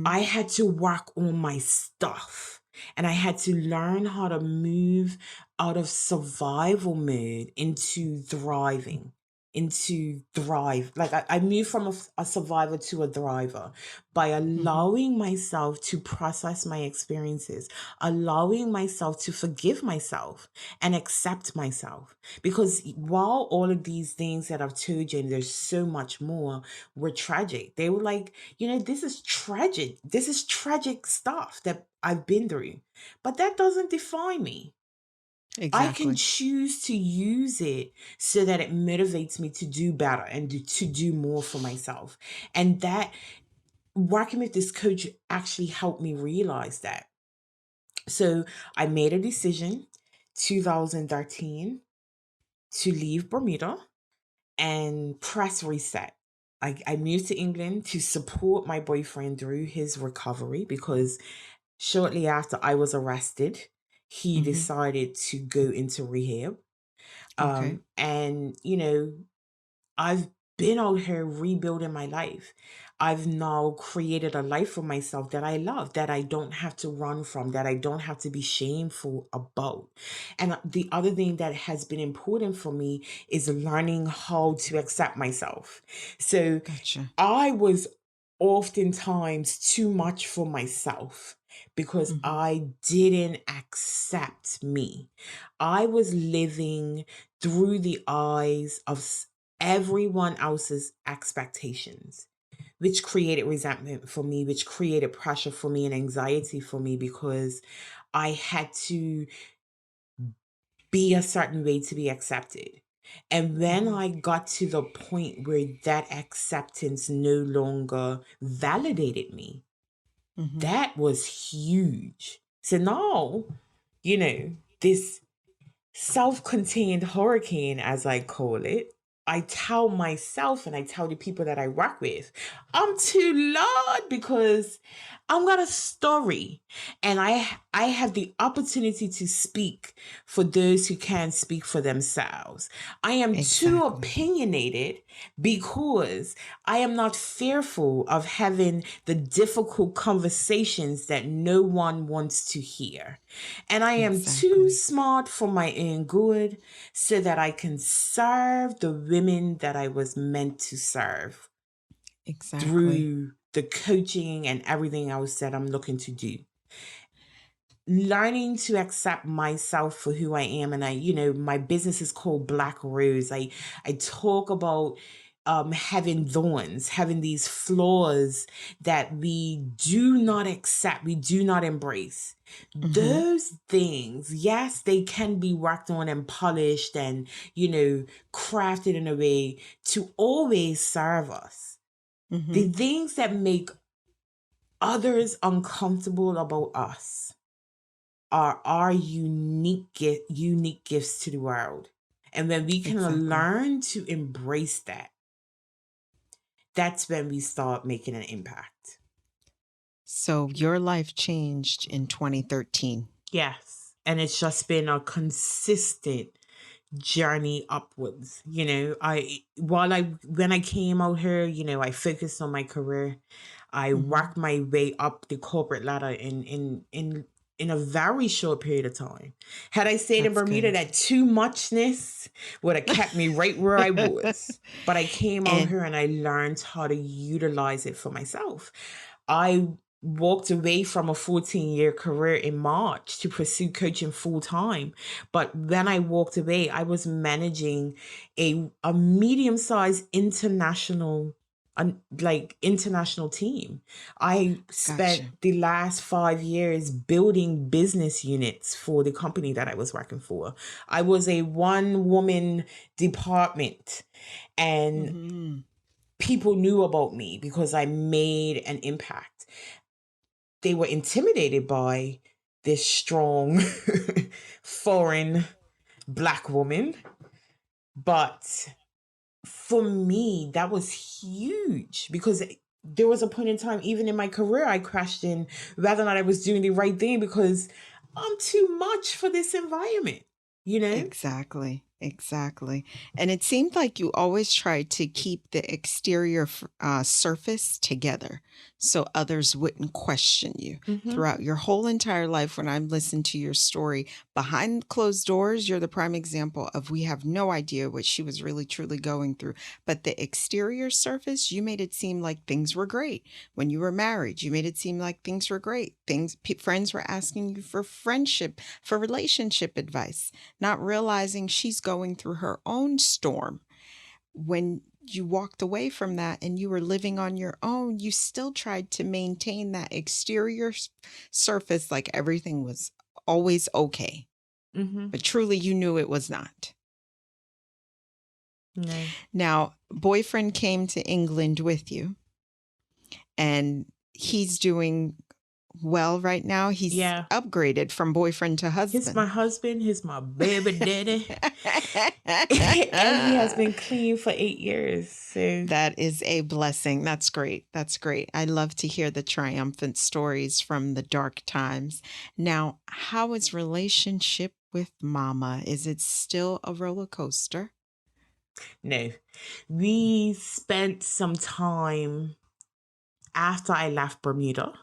I had to work on my stuff. And I had to learn how to move out of survival mode into thriving, into thrive. Like I moved from a survivor to a thriver by Mm-hmm. allowing myself to process my experiences, allowing myself to forgive myself and accept myself. Because while all of these things that I've told you, and there's so much more, were tragic, they were like, this is tragic. This is tragic stuff that I've been through. But that doesn't define me. I can Exactly. choose to use it so that it motivates me to do better and to do more for myself. And that working with this coach actually helped me realize that. So I made a decision 2013 to leave Bermuda and press reset. I moved to England to support my boyfriend through his recovery because shortly after I was arrested, he Mm-hmm. decided to go into rehab. Okay. And, I've been out here rebuilding my life. I've now created a life for myself that I love, that I don't have to run from, that I don't have to be shameful about. And the other thing that has been important for me is learning how to accept myself. So Gotcha. I was oftentimes too much for myself because Mm-hmm. I didn't accept me. I was living through the eyes of everyone else's expectations, which created resentment for me, which created pressure for me and anxiety for me because I had to be a certain way to be accepted. And when Mm-hmm. I got to the point where that acceptance no longer validated me, Mm-hmm. that was huge. So now, this self contained hurricane, as I call it, I tell myself and I tell the people that I work with, I'm too loud because I've got a story and I have the opportunity to speak for those who can't speak for themselves. I am too Exactly. opinionated because I am not fearful of having the difficult conversations that no one wants to hear. And I am too Exactly. smart for my own good so that I can serve the women that I was meant to serve Exactly. through the coaching and everything else that I'm looking to do. Learning to accept myself for who I am. And my business is called Black Rose. I talk about having thorns, having these flaws that we do not accept, we do not embrace. Mm-hmm. Those things, yes, they can be worked on and polished and, crafted in a way to always serve us. Mm-hmm. The things that make others uncomfortable about us are our unique gifts to the world. And when we can Exactly. learn to embrace that, that's when we start making an impact. So your life changed in 2013. Yes. And it's just been a consistent journey upwards. When I came out here, I focused on my career. I Mm-hmm. worked my way up the corporate ladder in a very short period of time. Had I stayed in That's Bermuda, good. that too muchness would have kept me right where I was. But I came out And here and I learned how to utilize it for myself. I walked away from a 14-year career in March to pursue coaching full time. But when I walked away, I was managing a medium-sized international team. I spent gotcha. the last 5 years building business units for the company that I was working for. I was a one-woman department, and Mm-hmm. people knew about me because I made an impact. They were intimidated by this strong foreign black woman. But for me, that was huge because there was a point in time, even in my career, I questioned whether or not I was doing the right thing because I'm too much for this environment, you know? Exactly. Exactly. And it seemed like you always tried to keep the exterior surface together so others wouldn't question you. Mm-hmm. Throughout your whole entire life, when I'm listening to your story, behind closed doors, you're the prime example of we have no idea what she was really truly going through. But the exterior surface, you made it seem like things were great. When you were married, you made it seem like things were great. Friends were asking you for friendship, for relationship advice, not realizing she's going through her own storm. When you walked away from that and you were living on your own, you still tried to maintain that exterior surface like everything was always okay. Mm-hmm. But truly, you knew it was not. No. Now, boyfriend came to England with you, and he's doing well right now. He's Yeah. upgraded from boyfriend to He's my husband. husband. He's my baby daddy. And he has been clean for 8 years. So That is a blessing. That's great. That's great. I love to hear the triumphant stories from the dark times. Now, how is relationship with mama? Is it still a roller coaster? no. We spent some time after I left Bermuda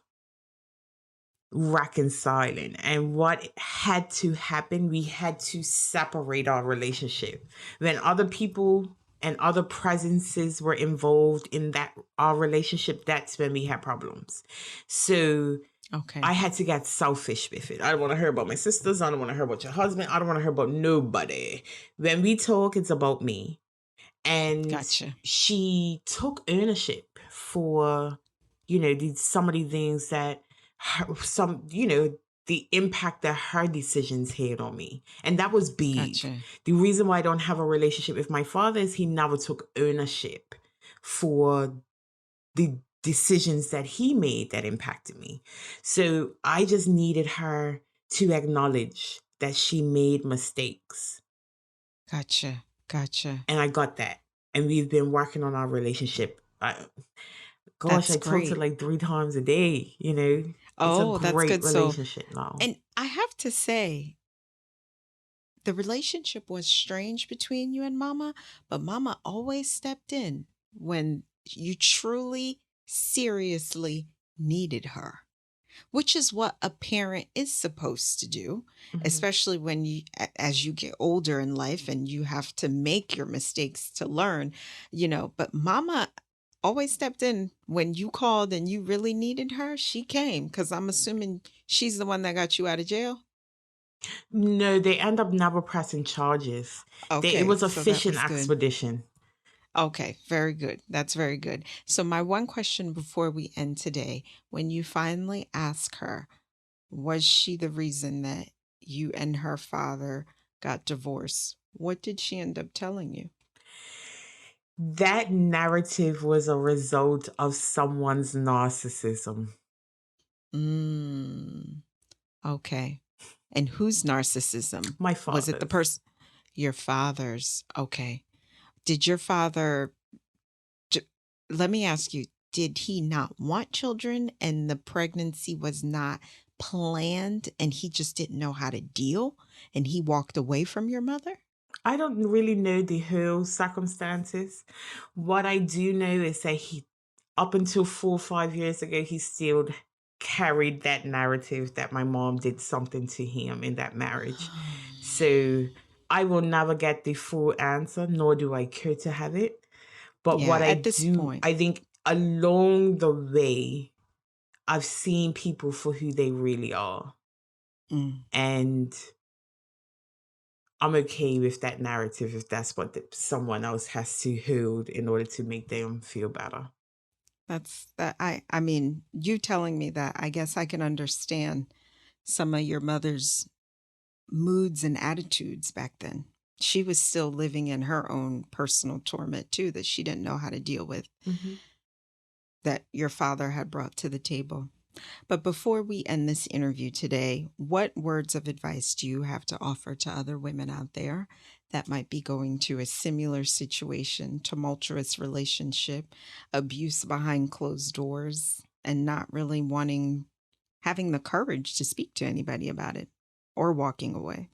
reconciling, and what had to happen, we had to separate our relationship. When other people and other presences were involved in that our relationship, that's when we had problems. So Okay. I had to get selfish with it. I don't want to hear about my sisters. I don't want to hear about your husband. I don't want to hear about nobody. When we talk, it's about me. And Gotcha. she took ownership for, some of the things that the impact that her decisions had on me. And that was big. Gotcha. The reason why I don't have a relationship with my father is he never took ownership for the decisions that he made that impacted me. So I just needed her to acknowledge that she made mistakes. Gotcha. Gotcha. And I got that. And we've been working on our relationship. That's I talk to great. like 3 times a day, It's a Oh, that's great good. So, relationship now. and I have to say, the relationship was strange between you and mama, but mama always stepped in when you truly, seriously needed her, which is what a parent is supposed to do, Mhm. especially when as you get older in life and you have to make your mistakes to learn, but mama always stepped in when you called and you really needed her. She came because I'm assuming she's the one that got you out of jail. No, they end up never pressing charges. It Okay, was a so that fishing was good. expedition. Okay, very good. That's very good. So, my one question before we end today, when you finally ask her, was she the reason that you and her father got divorced? What did she end up telling you? That narrative was a result of someone's narcissism. Mm, okay. And whose narcissism? My Was it the father's. person? Your father's. Okay. Did your father, j- let me ask you, did he not want children and the pregnancy was not planned and he just didn't know how to deal and he walked away from your mother? I don't really know the whole circumstances. What I do know is that up until 4 or 5 years ago, he still carried that narrative that my mom did something to him in that marriage. So I will never get the full answer, nor do I care to have it. But what Yeah, I at this do, point. I think along the way, I've seen people for who they really are. Mm. And I'm okay with that narrative if that's what someone else has to hold in order to make them feel better. That's that I mean, you telling me that, I guess I can understand some of your mother's moods and attitudes back then. She was still living in her own personal torment too that she didn't know how to deal with, Mm-hmm. that your father had brought to the table. But before we end this interview today, what words of advice do you have to offer to other women out there that might be going to a similar situation, tumultuous relationship, abuse behind closed doors, and not really having the courage to speak to anybody about it or walking away?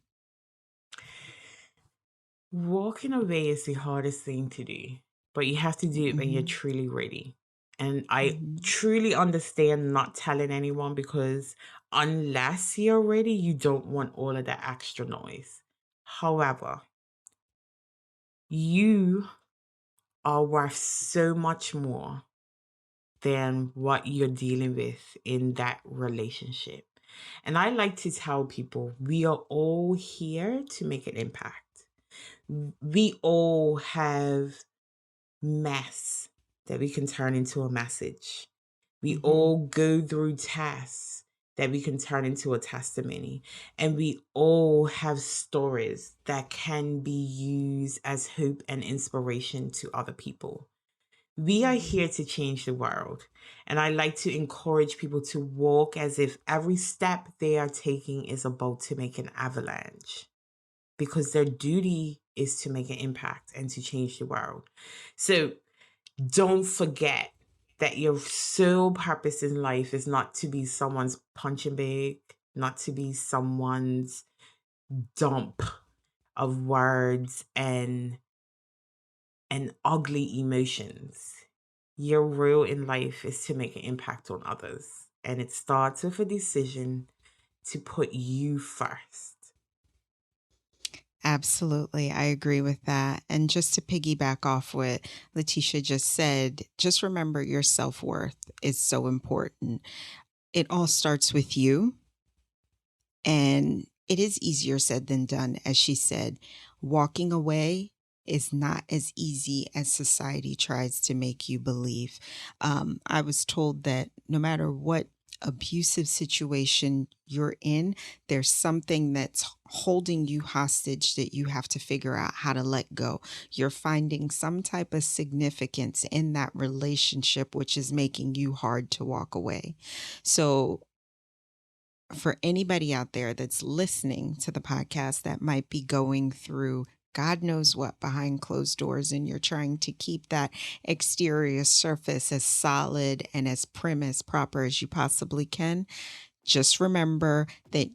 Walking away is the hardest thing to do, but you have to do it when you're Mm-hmm. truly ready. And I Mm-hmm. truly understand not telling anyone, because unless you're ready, you don't want all of that extra noise. However, you are worth so much more than what you're dealing with in that relationship. And I like to tell people we are all here to make an impact. We all have mess that we can turn into a message. We Mm-hmm. all go through tests that we can turn into a testimony. And we all have stories that can be used as hope and inspiration to other people. We are Mm-hmm. here to change the world. And I like to encourage people to walk as if every step they are taking is about to make an avalanche, because their duty is to make an impact and to change the world. So don't forget that your sole purpose in life is not to be someone's punching bag, not to be someone's dump of words and ugly emotions. Your role in life is to make an impact on others. And it starts with a decision to put you first. Absolutely. I agree with that. And just to piggyback off what Letitia just said, just remember your self-worth is so important. It all starts with you. And it is easier said than done. As she said, walking away is not as easy as society tries to make you believe. I was told that no matter what abusive situation you're in, there's something that's holding you hostage that you have to figure out how to let go. You're finding some type of significance in that relationship, which is making you hard to walk away. So for anybody out there that's listening to the podcast that might be going through God knows what behind closed doors, and you're trying to keep that exterior surface as solid and as prim as proper as you possibly can, just remember that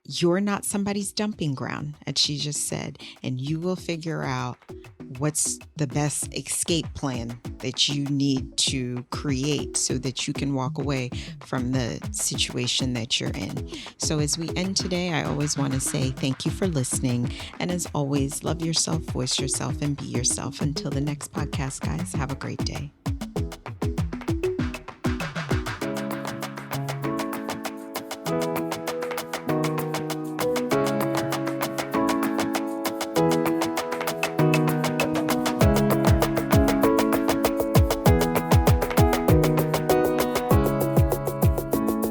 you're not somebody's dumping ground, as she just said, and you will figure out what's the best escape plan that you need to create so that you can walk away from the situation that you're in. So as we end today, I always want to say thank you for listening. And as always, love yourself, voice yourself, and be yourself. Until the next podcast, guys, have a great day.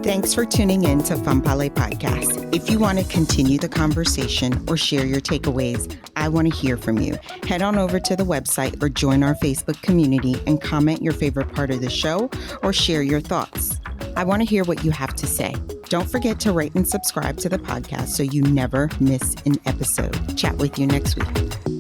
Thanks for tuning in to Femme Parler Podcast. If you want to continue the conversation or share your takeaways, I want to hear from you. Head on over to the website or join our Facebook community and comment your favorite part of the show or share your thoughts. I want to hear what you have to say. Don't forget to rate and subscribe to the podcast so you never miss an episode. Chat with you next week.